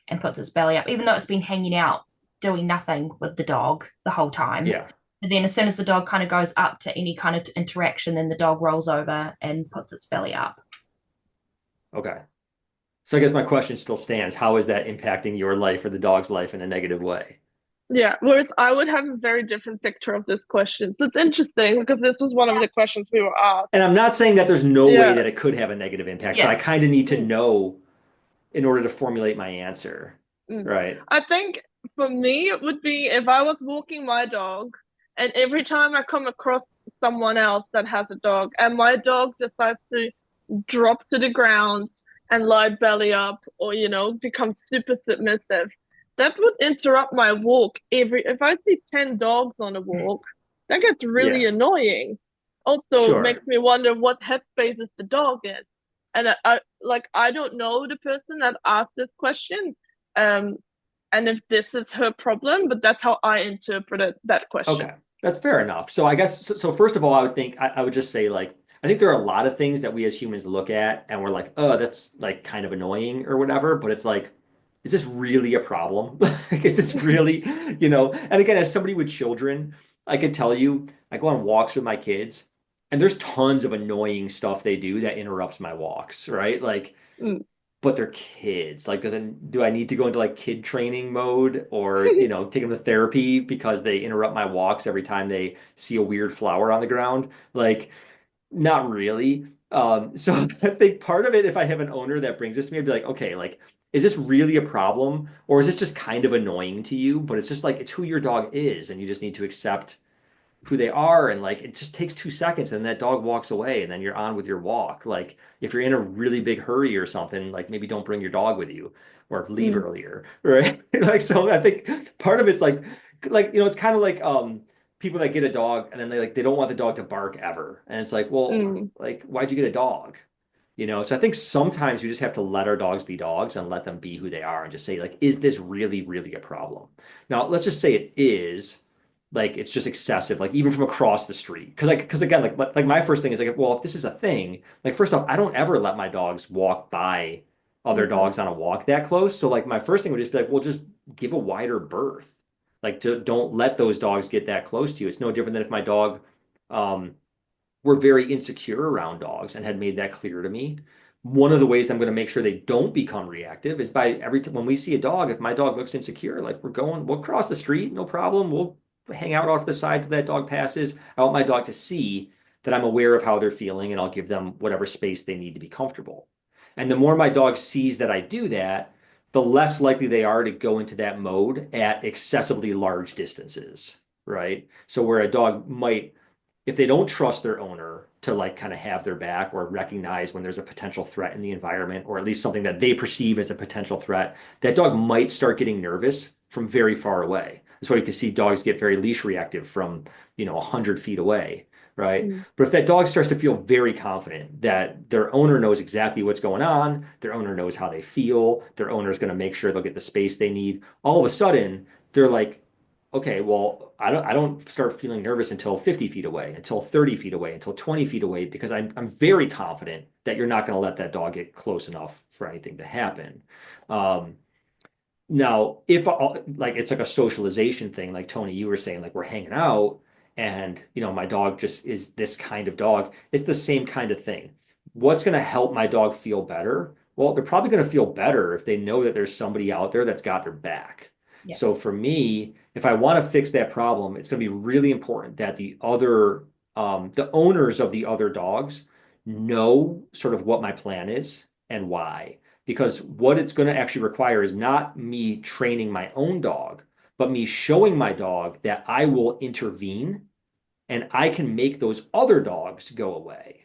and puts its belly up, even though it's been hanging out doing nothing with the dog the whole time. Yeah. But then as soon as the dog kind of goes up to any kind of interaction, then the dog rolls over and puts its belly up. Okay. So I guess my question still stands. How is that impacting your life or the dog's life in a negative way? Yeah, whereas I would have a very different picture of this question. So it's interesting because this was one of the questions we were asked. And I'm not saying that there's no way Yeah. that it could have a negative impact, but I Yeah. kind of need to Mm, know in order to formulate my answer. mm. Right. I think for me, it would be if I was walking my dog, and every time I come across someone else that has a dog, and my dog decides to drop to the ground and lie belly up, or become super submissive, that would interrupt my walk. If I see 10 dogs on a walk, that gets really Yeah. annoying. Also Sure. makes me wonder what headspace is the dog in. And I don't know the person that asked this question, um, and if this is her problem, but that's how I interpreted that question. Okay, that's fair enough. So I guess so, first of all, I would think I would just say like I think there are a lot of things that we as humans look at and we're like, oh, that's like kind of annoying or whatever. But it's like, is this really a problem? Like, is this really, And again, as somebody with children, I could tell you, I go on walks with my kids, and there's tons of annoying stuff they do that interrupts my walks, right? Like Mm. but they're kids. Like, do I need to go into like kid training mode or, take them to therapy because they interrupt my walks every time they see a weird flower on the ground? Like, not really. So I think part of it, if I have an owner that brings this to me, I'd be like, okay, like, is this really a problem? Or is this just kind of annoying to you? But it's just like, it's who your dog is, and you just need to accept who they are, and like it just takes 2 seconds and that dog walks away and then you're on with your walk. Like if you're in a really big hurry or something, like maybe don't bring your dog with you or leave Mm. earlier, right? Like so I think part of it's like it's kind of like people that get a dog and then they don't want the dog to bark ever, and it's like, well, Mm. like why'd you get a dog? So I think sometimes we just have to let our dogs be dogs and let them be who they are and just say, like, is this really, really a problem? Now, let's just say it is, like, it's just excessive, like even from across the street. Because again, like my first thing is like, well, if this is a thing, like first off, I don't ever let my dogs walk by other Mhm. dogs on a walk that close. So like my first thing would just be like, well, just give a wider berth. Like, don't let those dogs get that close to you. It's no different than if my dog, um, were very insecure around dogs and had made that clear to me. One of the ways I'm going to make sure they don't become reactive is by every time when we see a dog, if my dog looks insecure, like we'll cross the street, no problem. We'll hang out off the side till that dog passes. I want my dog to see that I'm aware of how they're feeling and I'll give them whatever space they need to be comfortable. And the more my dog sees that I do that, the less likely they are to go into that mode at excessively large distances, right? So where a dog might, if they don't trust their owner to like kind of have their back or recognize when there's a potential threat in the environment, or at least something that they perceive as a potential threat, that dog might start getting nervous from very far away. That's why you can see dogs get very leash reactive from 100 feet away, right? Mm. But if that dog starts to feel very confident that their owner knows exactly what's going on, their owner knows how they feel, their owner is going to make sure they'll get the space they need, all of a sudden they're like, okay, well, I don't start feeling nervous until 50 feet away, until 30 feet away, until 20 feet away, because I'm very confident that you're not going to let that dog get close enough for anything to happen. Um, Now, if like it's like a socialization thing, like Tony, you were saying, like we're hanging out and my dog just is this kind of dog. It's the same kind of thing. What's going to help my dog feel better? Well, they're probably going to feel better if they know that there's somebody out there that's got their back. Yeah. So for me, if I want to fix that problem, it's going to be really important that the other the owners of the other dogs know sort of what my plan is and why. Because what it's going to actually require is not me training my own dog, but me showing my dog that I will intervene and I can make those other dogs go away,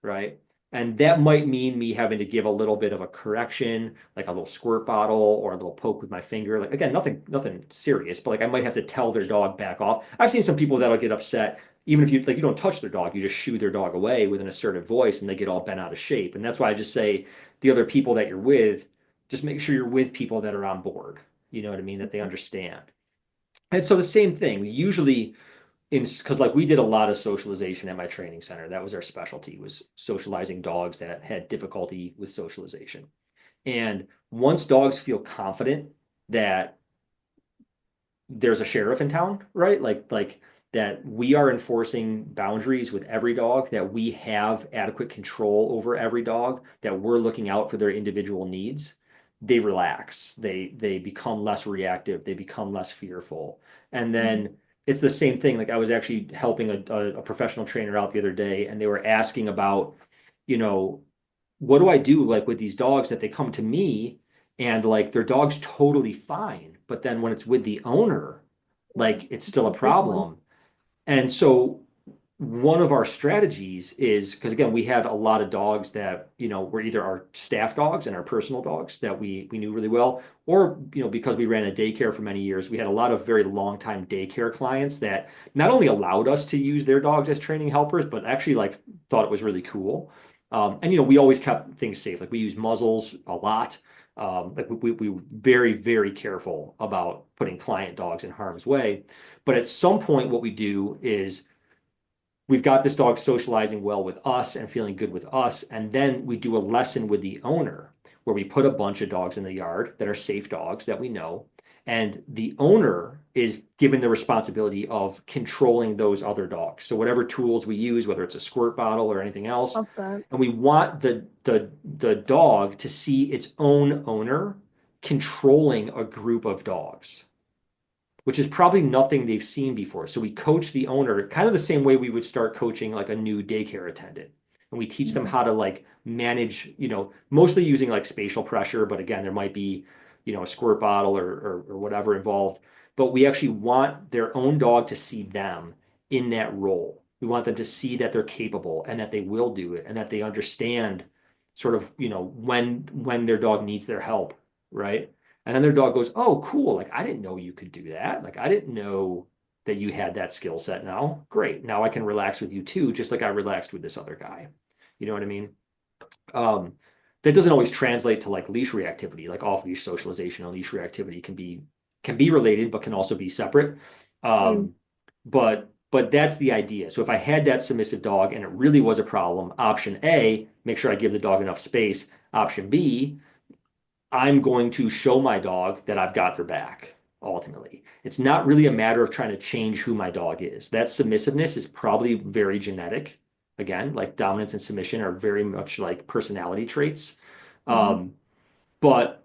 right? And that might mean me having to give a little bit of a correction, like a little squirt bottle or a little poke with my finger. Like again, nothing serious, but like I might have to tell their dog back off. I've seen some people that'll get upset, even if you like you don't touch their dog, you just shoo their dog away with an assertive voice and they get all bent out of shape. And that's why I just say the other people that you're with, just make sure you're with people that are on board. You know what I mean? That they understand. And so the same thing, usually because like we did a lot of socialization at my training center. That was our specialty, was socializing dogs that had difficulty with socialization. And once dogs feel confident that there's a sheriff in town, right? Like that we are enforcing boundaries with every dog, that we have adequate control over every dog, that we're looking out for their individual needs, they relax. They become less reactive, they become less fearful. And then it's the same thing. Like I was actually helping a professional trainer out the other day, and they were asking about, you know, what do I do like with these dogs that they come to me and like their dog's totally fine, but then when it's with the owner, like it's still a problem. And so one of our strategies is because again, we had a lot of dogs that, you know, were either our staff dogs and our personal dogs that we knew really well, or, you know, because we ran a daycare for many years, we had a lot of very long time daycare clients that not only allowed us to use their dogs as training helpers, but actually like thought it was really cool. And, you know, we always kept things safe. Like we use muzzles a lot. Like we were very, very careful about putting client dogs in harm's way. But at some point, what we do is we've got this dog socializing well with us and feeling good with us. And then we do a lesson with the owner where we put a bunch of dogs in the yard that are safe dogs that we know. And the owner is given the responsibility of controlling those other dogs. So whatever tools we use, whether it's a squirt bottle or anything else, Okay. and we want the dog to see its own owner controlling a group of dogs, which is probably nothing they've seen before. So we coach the owner kind of the same way we would start coaching like a new daycare attendant. And we teach them how to like manage, you know, mostly using like spatial pressure, but again, there might be, you know, a squirt bottle or whatever involved. But we actually want their own dog to see them in that role. We want them to see that they're capable and that they will do it and that they understand sort of, you know, when their dog needs their help, right? And then their dog goes, "Oh, cool. Like, I didn't know you could do that. Like, I didn't know that you had that skill set now. Great. Now I can relax with you too, just like I relaxed with this other guy." You know what I mean? Um, that doesn't always translate to like leash reactivity, like off leash socialization and leash reactivity can be related, but can also be separate. Mm. Um, but that's the idea. So if I had that submissive dog and it really was a problem, option A, make sure I give the dog enough space. Option B, I'm going to show my dog that I've got their back ultimately. It's not really a matter of trying to change who my dog is. That submissiveness is probably very genetic. Again, like dominance and submission are very much like personality traits. Um, but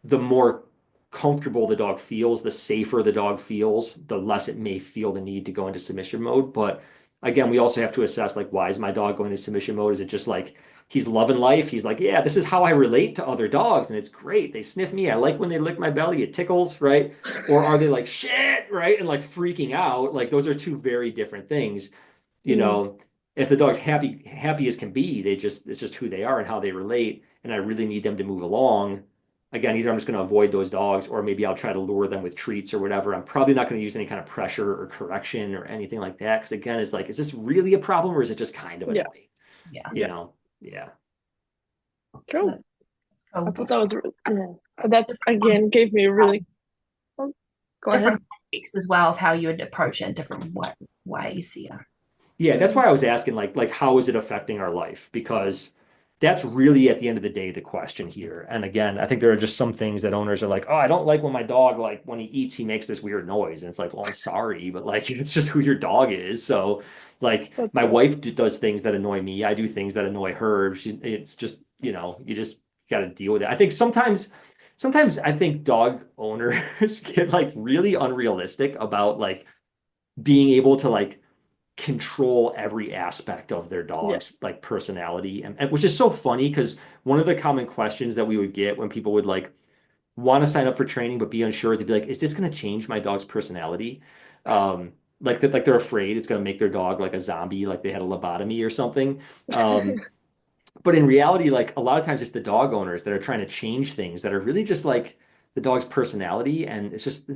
the more comfortable the dog feels, the safer the dog feels, the less it may feel the need to go into submission mode. But again, we also have to assess like, why is my dog going into submission mode? Is it just like he's loving life? He's like, yeah, this is how I relate to other dogs, and it's great. They sniff me. I like when they lick my belly. It tickles, right? Or are they like shit, right? And like freaking out? Like those are two very different things. You Mm. know, if the dog's happy as can be, it's just who they are and how they relate. And I really need them to move along. Again, either I'm just going to avoid those dogs or maybe I'll try to lure them with treats or whatever. I'm probably not going to use any kind of pressure or correction or anything like that. Because again, it's like, is this really a problem or is it just kind of Yeah. annoying? Yeah. You Yeah. know? Yeah. Cool. I Cool. thought that was yeah. That again gave me a really oh, go ahead. Different contexts as well of how you would approach it in different ways. Yeah. Yeah, that's why I was asking like how is it affecting our life? Because that's really at the end of the day the question here. And again, I think there are just some things that owners are like, "Oh, I don't like when my dog like when he eats he makes this weird noise." And it's like, "Well, I'm sorry, but like it's just who your dog is." So like That's my it. wife does things that annoy me. I do things that annoy her. It's just, you know, you just got to deal with it. I think sometimes I think dog owners get like really unrealistic about like being able to like control every aspect of their Yeah. dog's like personality, and which is so funny because one of the common questions that we would get when people would like want to sign up for training but be unsure to be like, is this going to change my dog's personality? Like that, like they're afraid it's going to make their dog like a zombie, like they had a lobotomy or something. But in reality, like a lot of times it's the dog owners that are trying to change things that are really just like the dog's personality. And it's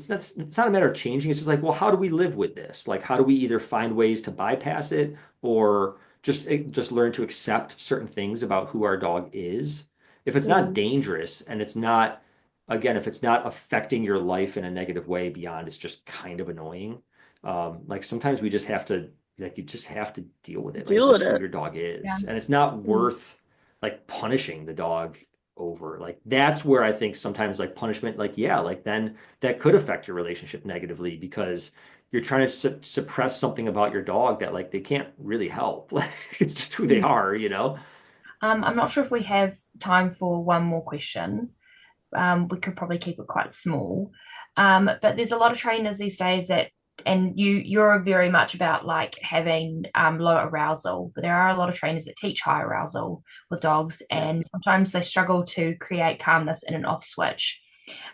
not a matter of changing. It's just like, well, how do we live with this? Like, how do we either find ways to bypass it or just learn to accept certain things about who our dog is? If it's not Mm. dangerous and it's not, again, if it's not affecting your life in a negative way beyond, it's just kind of annoying. Like sometimes we just have to like you just have to deal with it. Like it's Deal with just who it. your dog Yeah. is. And it's not Mm. worth like punishing the dog over. Like that's where I think sometimes like punishment, like yeah, like then that could affect your relationship negatively because you're trying to suppress something about your dog that like they can't really help. Like it's just who they Mm. are, you know? I'm not sure if we have time for one more question. We could probably keep it quite small. But there's a lot of trainers these days that, and you're very much about like having low arousal, but there are a lot of trainers that teach high arousal with dogs, Yeah. and sometimes they struggle to create calmness in an off switch.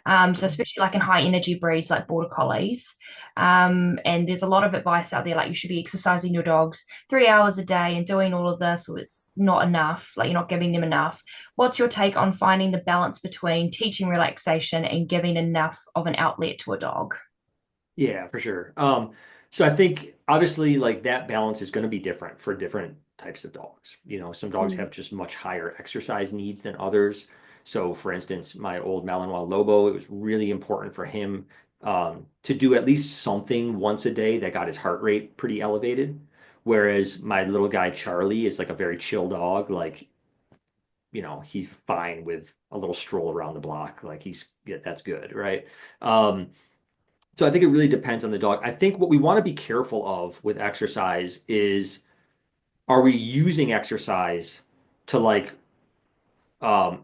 So especially like in high energy breeds like border collies, and there's a lot of advice out there like you should be exercising your dogs 3 hours a day and doing all of this, or it's not enough, like you're not giving them enough. What's your take on finding the balance between teaching relaxation and giving enough of an outlet to a dog? Yeah, for sure. So I think obviously like that balance is going to be different for different types of dogs. You know, some dogs Mm. have just much higher exercise needs than others. So for instance, my old Malinois Lobo, it was really important for him to do at least something once a day that got his heart rate pretty elevated. Whereas my little guy Charlie is like a very chill dog. Like, you know, he's fine with a little stroll around the block. Like yeah, that's good, right? So I think it really depends on the dog. I think what we want to be careful of with exercise is are we using exercise to like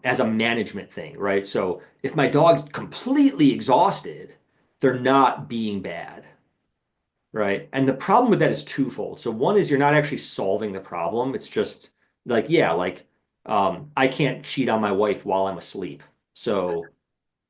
as a management thing, right? So if my dog's completely exhausted, they're not being bad, right? And the problem with that is twofold. So one is you're not actually solving the problem. It's just like, yeah, like I can't cheat on my wife while I'm asleep. So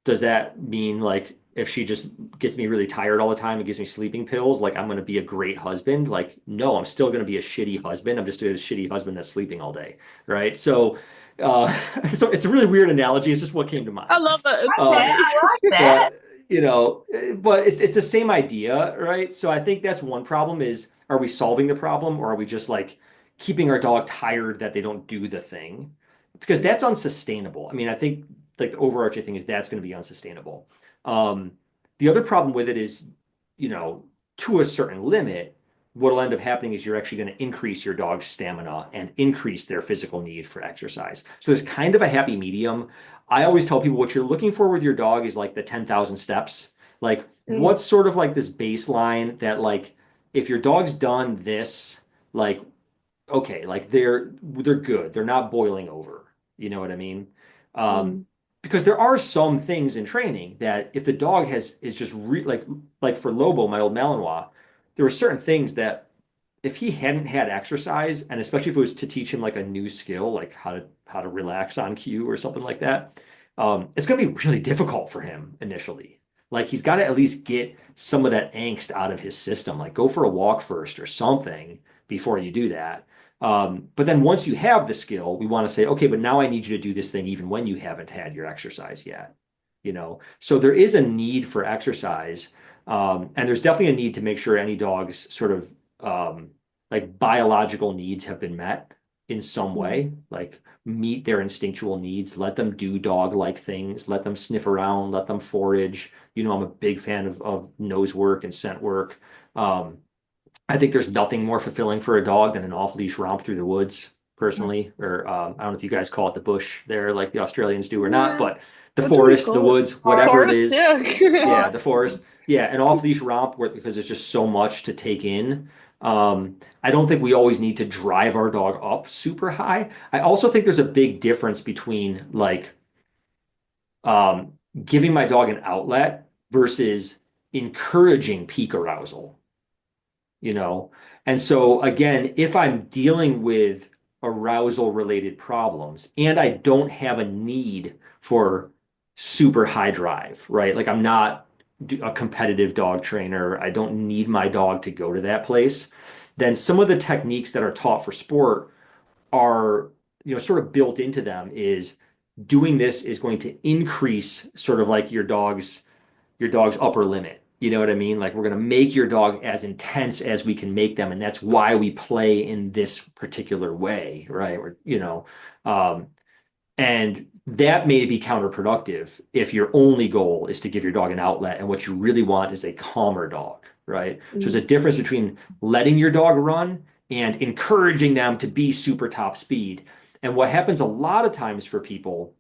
does that mean like if she just gets me really tired all the time and gives me sleeping pills, like I'm going to be a great husband? Like, no, I'm still going to be a shitty husband. I'm just a shitty husband that's sleeping all day, right? So, so it's a really weird analogy. It's just what came to I mind. love that. It's Yeah, Um, funny. I like that. but you know, but it's the same idea, right? So I think that's one problem is are we solving the problem or are we just like keeping our dog tired that they don't do the thing? Because that's unsustainable. I mean, I think like the overarching thing is that's going to be unsustainable. Um, the other problem with it is, you know, to a certain limit, what'll end up happening is you're actually going to increase your dog's stamina and increase their physical need for exercise. So there's kind of a happy medium. I always tell people what you're looking for with your dog is like the 10,000 steps. Like Mm. what's sort of like this baseline that like if your dog's done this, like okay, like they're good. They're not boiling over. You know what I mean? Um, Mm. because there are some things in training that if the dog has is just like for Lobo, my old Malinois, there were certain things that if he hadn't had exercise, and especially if it was to teach him like a new skill, like how to relax on cue or something like that, it's going to be really difficult for him initially. Like he's got to at least get some of that angst out of his system. Like go for a walk first or something before you do that. But then once you have the skill, we want to say, okay, but now I need you to do this thing even when you haven't had your exercise yet. You know, so there is a need for exercise, and there's definitely a need to make sure any dog's sort of like biological needs have been met in some Mm. way, like meet their instinctual needs, let them do dog-like things, let them sniff around, let them forage. You know, I'm a big fan of nose work and scent work. Um, I think there's nothing more fulfilling for a dog than an off-leash romp through the woods, personally. Or I don't know if you guys call it the bush there, like the Australians do or not, Yeah. but the What do we forest, the call it? woods, whatever it Forest, is. yeah. Yeah, the forest. Yeah, an off-leash romp because there's just so much to take in. I don't think we always need to drive our dog up super high. I also think there's a big difference between like um, giving my dog an outlet versus encouraging peak arousal. you know? And so again, if I'm dealing with arousal related problems and I don't have a need for super high drive, right? Like I'm not a competitive dog trainer. I don't need my dog to go to that place. Then some of the techniques that are taught for sport are, sort of built into them is doing this is going to increase sort of like your dog's upper limit. You know what I mean? Like we're going to make your dog as intense as we can make them, and that's why we play in this particular way, right? Um, and that may be counterproductive if your only goal is to give your dog an outlet, and what you really want is a calmer dog, right? So there's a difference between letting your dog run and encouraging them to be super top speed. And what happens a lot of times for people,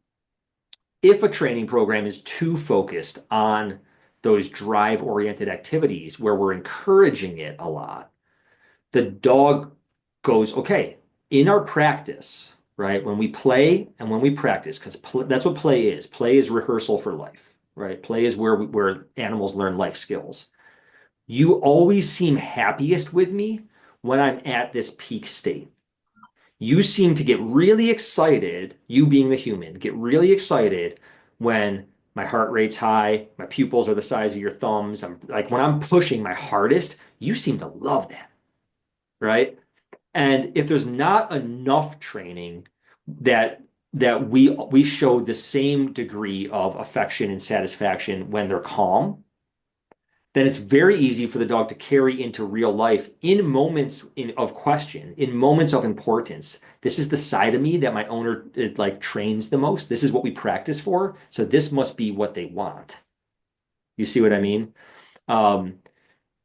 if a training program is too focused on those drive oriented activities where we're encouraging it a lot, the dog goes, okay, in our practice, right? When we play and when we practice, because that's what play is. Play is rehearsal for life, right? Play is where animals learn life skills. You always seem happiest with me when I'm at this peak state. You seem to get really excited, you being the human, get really excited when my heart rate's high, my pupils are the size of your thumbs. I'm like when I'm pushing my hardest, you seem to love that, right? And if there's not enough training that we show the same degree of affection and satisfaction when they're calm, then it's very easy for the dog to carry into real life in moments of question, in moments of importance. This is the side of me that my owner like trains the most. This is what we practice for. So this must be what they want. You see what I mean? Um,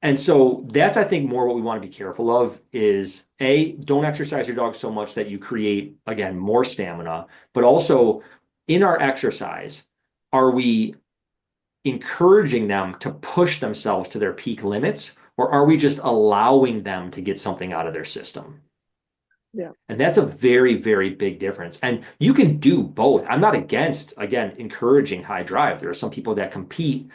and so that's, I think, more what we want to be careful of is A, don't exercise your dog so much that you create, again, more stamina, but also in our exercise, are we encouraging them to push themselves to their peak limits, or are we just allowing them to get something out of their system? Yeah. And that's a very, very big difference. And you can do both. I'm not against, again, encouraging high drive. There are some people that compete,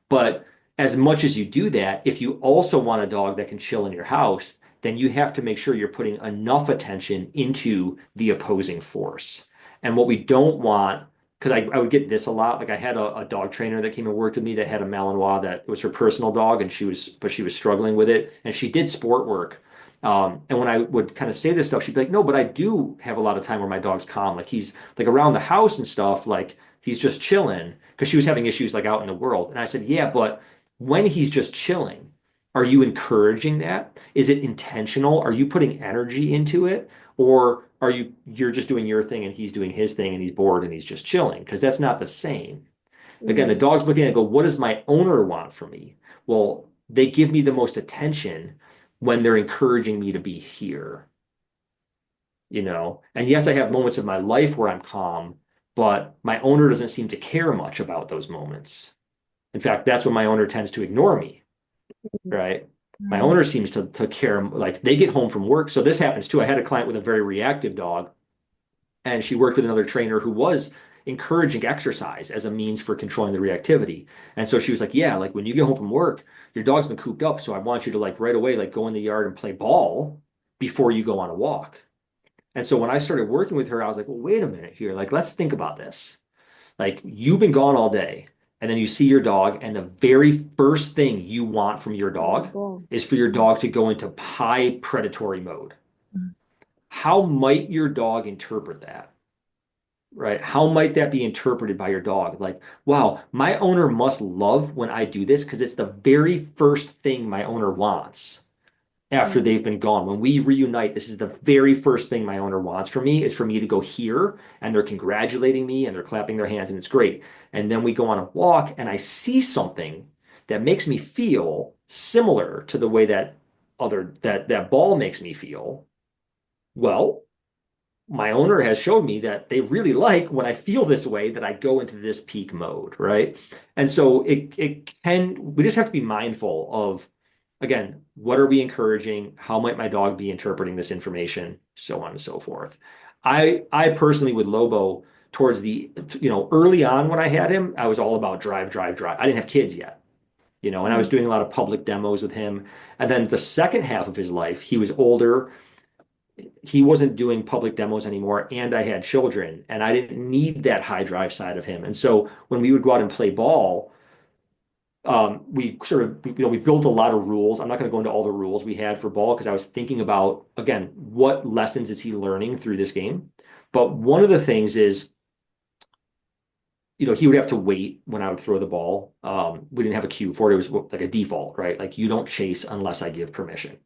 but as much as you do that, if you also want a dog that can chill in your house, then you have to make sure you're putting enough attention into the opposing force. And what we don't want, because I would get this a lot. Like I had a dog trainer that came and worked with me that had a Malinois that was her personal dog, and she was struggling with it, and she did sport work. And when I would kind of say this stuff, she'd be like, "No, but I do have a lot of time where my dog's calm. Like he's like around the house and stuff. Like he's just chilling." Because she was having issues like out in the world. And I said, "Yeah, but when he's just chilling, are you encouraging that? Is it intentional? Are you putting energy into it? Or you're just doing your thing and he's doing his thing and he's bored and he's just chilling?" Because that's not the same. Again, the dog's looking at it and go, what does my owner want from me? Well, they give me the most attention when they're encouraging me to be here, you know? And yes, I have moments of my life where I'm calm, but my owner doesn't seem to care much about those moments. In fact, that's when my owner tends to ignore me, right? My owner seems to care, like they get home from work. So this happens too. I had a client with a very reactive dog, and she worked with another trainer who was encouraging exercise as a means for controlling the reactivity. And so she was like, yeah, like when you get home from work, your dog's been cooped up. So I want you to like right away, like go in the yard and play ball before you go on a walk. And so when I started working with her, I was like, well, wait a minute here. Like, let's think about this. Like you've been gone all day, and then you see your dog, and the very first thing you want from your dog is for your dog to go into high predatory mode. How might your dog interpret that? Right? How might that be interpreted by your dog? Like, wow, my owner must love when I do this because it's the very first thing my owner wants after they've been gone. When we reunite, this is the very first thing my owner wants from me is for me to go here and they're congratulating me and they're clapping their hands and it's great. And then we go on a walk and I see something that makes me feel similar to the way that ball makes me feel. Well, my owner has showed me that they really like when I feel this way that I go into this peak mode, right? And so we just have to be mindful of, again, what are we encouraging? How might my dog be interpreting this information? So on and so forth. I personally with Lobo towards the, early on when I had him, I was all about drive, drive, drive. I didn't have kids yet. you know, and I was doing a lot of public demos with him. And then the second half of his life, he was older. He wasn't doing public demos anymore, and I had children, and I didn't need that high drive side of him. And so when we would go out and play ball, we sort of, you know, we built a lot of rules. I'm not going to go into all the rules we had for ball because I was thinking about, again, what lessons is he learning through this game? But one of the things is, you know, he would have to wait when I would throw the ball. We didn't have a cue for it. It was like a default, right? Like you don't chase unless I give permission.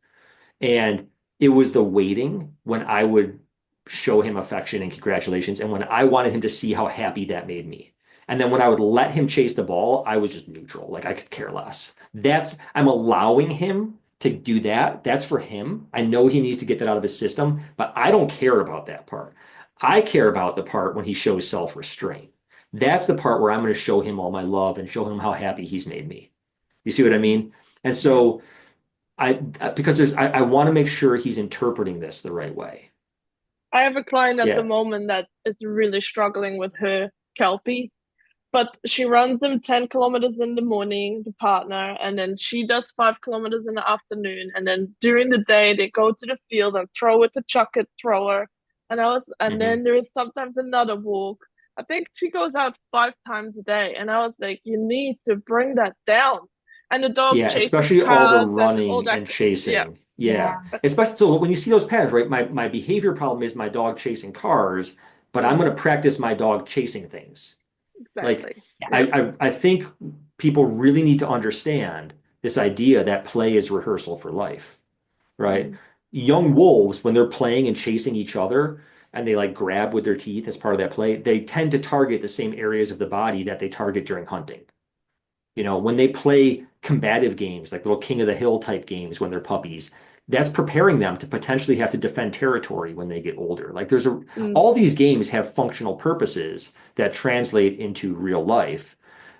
And it was the waiting when I would show him affection and congratulations, and when I wanted him to see how happy that made me. And then when I would let him chase the ball, I was just neutral. Like I could care less. I'm allowing him to do that. That's for him. I know he needs to get that out of his system, but I don't care about that part. I care about the part when he shows self-restraint. That's the part where I'm going to show him all my love and show him how happy he's made me. You see what I mean? And so because I want to make sure he's interpreting this the right way. I have a client at the Yeah. moment that is really struggling with her kelpie, but she runs them 10 kilometers in the morning, the partner, and then she does 5 kilometers in the afternoon. And then during the day, they go to the field and throw it to chuck it thrower. And Mhm. then there is sometimes another walk. I think she goes out 5 times a day. And I was like, you need to bring that down. And the dog Yeah, chases especially all the cars and all running that. and Yeah, chasing. Yeah. Yeah. Especially so when you see those patterns, right? My behavior problem is my dog chasing cars, but I'm going to practice my dog chasing things. Like exactly. Yeah. Yeah. I think people really need to understand this idea that play is rehearsal for life, right? Mm. Young wolves, when they're playing and chasing each other and they like grab with their teeth as part of that play, they tend to target the same areas of the body that they target during hunting. You know, when they play combative games, like little King of the Hill type games when they're puppies, that's preparing them to potentially have to defend territory when they get older. Like Mm. all these games have functional purposes that translate into real life.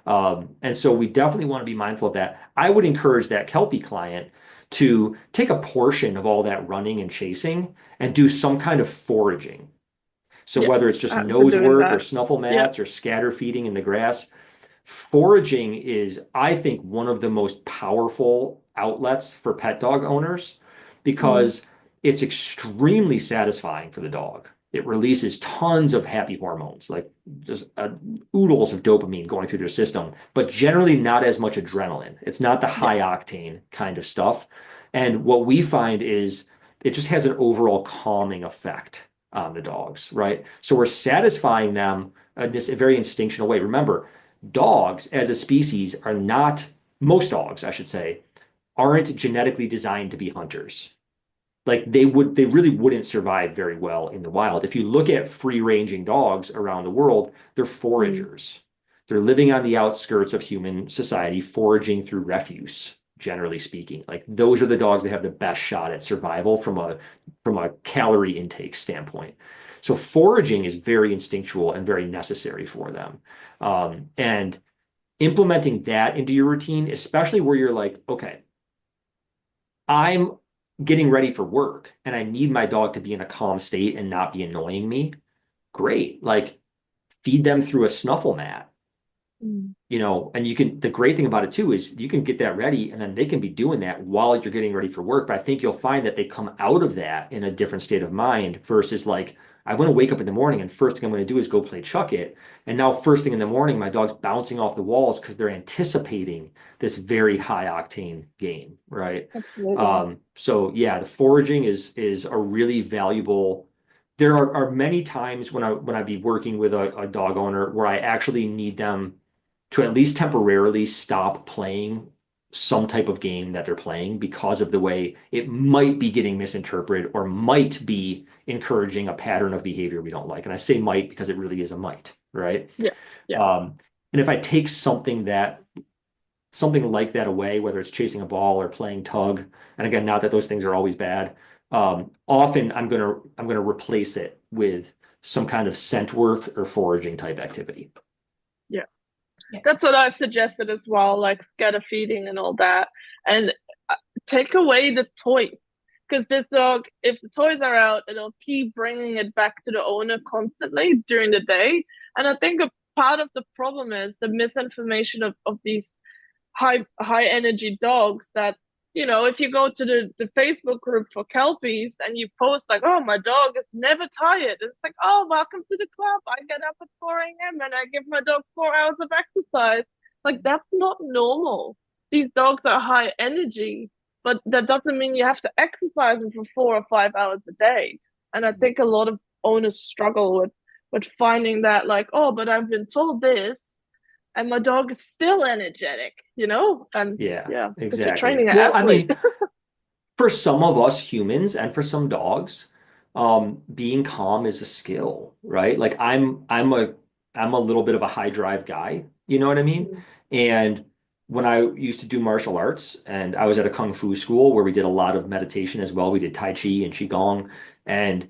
And so we definitely want to be mindful of that. I would encourage that Kelpie client to take a portion of all that running and chasing and do some kind of foraging. So Yeah. whether it's just I've been nose doing work or that. snuffle Yeah. mats or scatter feeding in the grass, foraging is, I think, one of the most powerful outlets for pet dog owners Mm. because it's extremely satisfying for the dog. It releases tons of happy hormones, like just oodles of dopamine going through their system, but generally not as much adrenaline. It's not the Yeah. high octane kind of stuff. And what we find is it just has an overall calming effect on the dogs, right? So we're satisfying them in this very instinctual way. Remember, dogs as a species are not, most dogs, I should say, aren't genetically designed to be hunters. Like they really wouldn't survive very well in the wild. If you look at free-ranging dogs around the world, they're Mm. foragers. They're living on the outskirts of human society, foraging through refuse, generally speaking. Like those are the dogs that have the best shot at survival from a calorie intake standpoint. So foraging is very instinctual and very necessary for them. And implementing that into your routine, especially where you're like, okay, I'm getting ready for work and I need my dog to be in a calm state and not be annoying me. Great. Like feed them through a snuffle mat, Mm. you know, and the great thing about it too is you can get that ready and then they can be doing that while you're getting ready for work. But I think you'll find that they come out of that in a different state of mind versus like, I want to wake up in the morning and first thing I'm going to do is go play chuck it. And now first thing in the morning, my dog's bouncing off the walls because they're anticipating this very high octane game, right? Absolutely. So yeah, the foraging is a really valuable. There are many times when I be working with a dog owner where I actually need them to at least temporarily stop playing some type of game that they're playing because of the way it might be getting misinterpreted or might be encouraging a pattern of behavior we don't like. And I say might because it really is a might, right? Yeah. Yeah. And if I take something like that away, whether it's chasing a ball or playing tug, and again, not that those things are always bad, often I'm gonna replace it with some kind of scent work or foraging type activity. Yeah. Yeah. That's what I've suggested as well, like scatter feeding and all that. And take away the toy. Because this dog, if the toys are out, it'll keep bringing it back to the owner constantly during the day. And I think a part of the problem is the misinformation of these high energy dogs that, you know, if you go to the Facebook group for kelpies and you post like, oh, my dog is never tired, it's like, oh, welcome to the club. I get up at 4 a.m. and I give my dog 4 hours of exercise. Like, that's not normal. These dogs are high energy, but that doesn't mean you have to exercise them for 4 or 5 hours a day. And I think a lot of owners struggle with finding that, like, oh, but I've been told this and my dog is still energetic, you know? And Yeah, yeah, because you're exactly. training an Well, I athlete. mean, for some of us humans and for some dogs, being calm is a skill, right? Like I'm a little bit of a high drive guy, you know what I mean? Mm. And when I used to do martial arts and I was at a kung fu school where we did a lot of meditation as well, we did Tai Chi and Qigong, and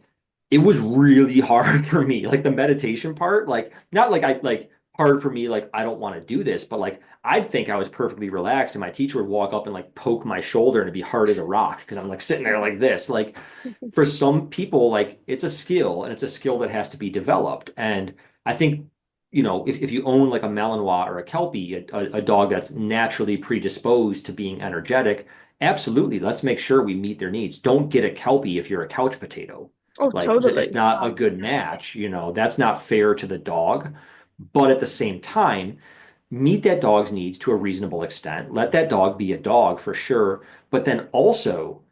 it was really hard for me. Like the meditation part, like not like I like hard for me, like I don't want to do this, but like I'd think I was perfectly relaxed and my teacher would walk up and like poke my shoulder and it'd be hard as a rock because I'm like sitting there like this. Like for some people, like it's a skill and it's a skill that has to be developed. And I think, you know, if you own like a Malinois or a Kelpie, a dog that's naturally predisposed to being energetic, absolutely, let's make sure we meet their needs. Don't get a Kelpie if you're a couch potato. Oh, Like it's totally. not a good match, you know, that's not fair to the dog. But at the same time, meet that dog's needs to a reasonable extent. Let that dog be a dog for sure, but then also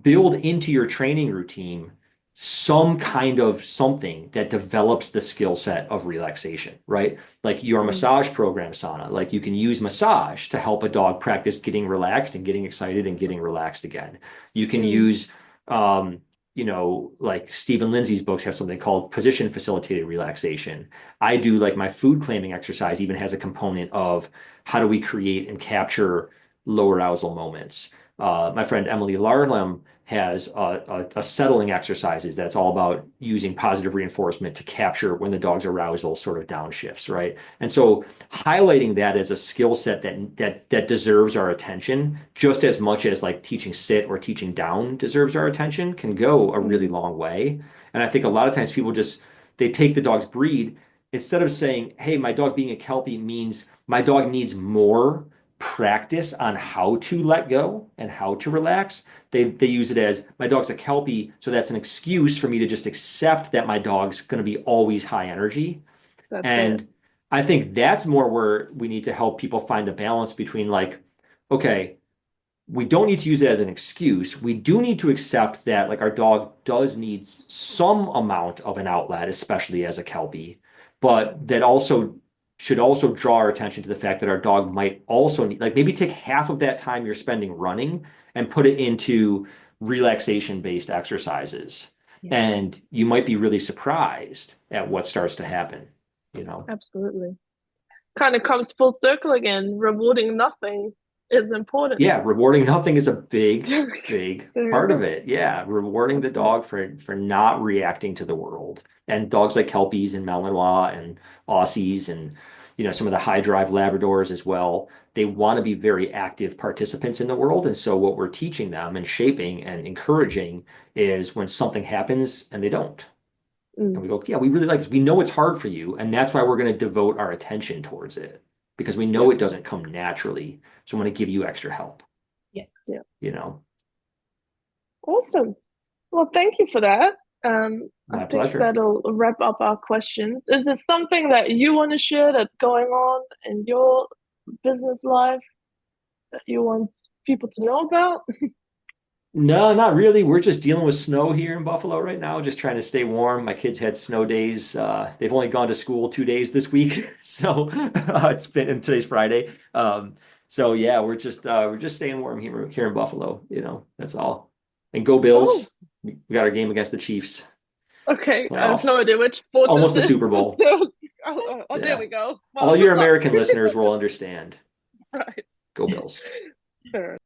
build into your training routine some kind of something that develops the skill set of relaxation, right? Like your Mm, massage program, Sana, like you can use massage to help a dog practice getting relaxed and getting excited and getting relaxed again. You can mm, use, you know, like Stephen Lindsay's books have something called position facilitated relaxation. I do like my food claiming exercise even has a component of how do we create and capture low arousal moments. My friend Emily Larlam has a settling exercises that's all about using positive reinforcement to capture when the dog's arousal sort of downshifts, right? And so highlighting that as a skill set that deserves our attention just as much as like teaching sit or teaching down deserves our attention can go a really mm. long way. And I think a lot of times people just they take the dog's breed instead of saying, hey, my dog being a Kelpie means my dog needs more practice on how to let go and how to relax. They use it as my dog's a Kelpie, so that's an excuse for me to just accept that my dog's going to be always high energy. That's it. And I think that's more where we need to help people find the balance between like, okay, we don't need to use it as an excuse. We do need to accept that like our dog does need some amount of an outlet, especially as a Kelpie, but that also should also draw our attention to the fact that our dog might also need like maybe take half of that time you're spending running and put it into relaxation based exercises. Yeah. And you might be really surprised at what starts to happen, you know. Absolutely. Kind of comes full circle again. Rewarding nothing is important. Yeah, rewarding nothing is a There big you part of go. it. Yeah, rewarding That's the it. dog for not reacting to the world. And dogs like Kelpies and Malinois and Aussies and you know some of the high drive Labradors as well. They want to be very active participants in the world. And so what we're teaching them and shaping and encouraging is when something happens and they don't. And Mm, we go, yeah, we really like this. We know it's hard for you, and that's why we're going to devote our attention towards it because we know yeah, it doesn't come naturally. So I want to give you extra help, Yeah. yeah. you know. Awesome. Well, thank you for that. I My think pleasure. that'll wrap up our questions. Is there something that you want to share that's going on in your business life that you want people to know about? No, not really. We're just dealing with snow here in Buffalo right now, just trying to stay warm. My kids had snow days. They've only gone to school 2 days this week, so it's been and today's Friday. So yeah, we're just staying warm here in Buffalo. You know, that's all. And go Oh, Bills! We got our game against the Chiefs, okay. I have no playoffs, idea which sport this almost the is. Super Bowl. There Yeah, we go. Well, all good your luck. American listeners will understand. Right. Go Bills! Sure.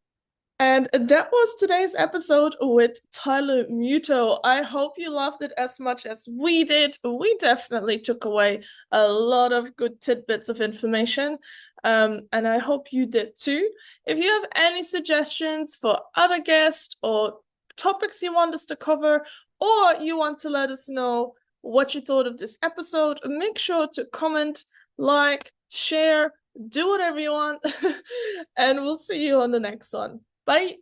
And that was today's episode with Tyler Muto. I hope you loved it as much as we did. We definitely took away a lot of good tidbits of information. And I hope you did too. If you have any suggestions for other guests or topics you want us to cover, or you want to let us know what you thought of this episode, make sure to comment, like, share, do whatever you want, and we'll see you on the next one. Bye.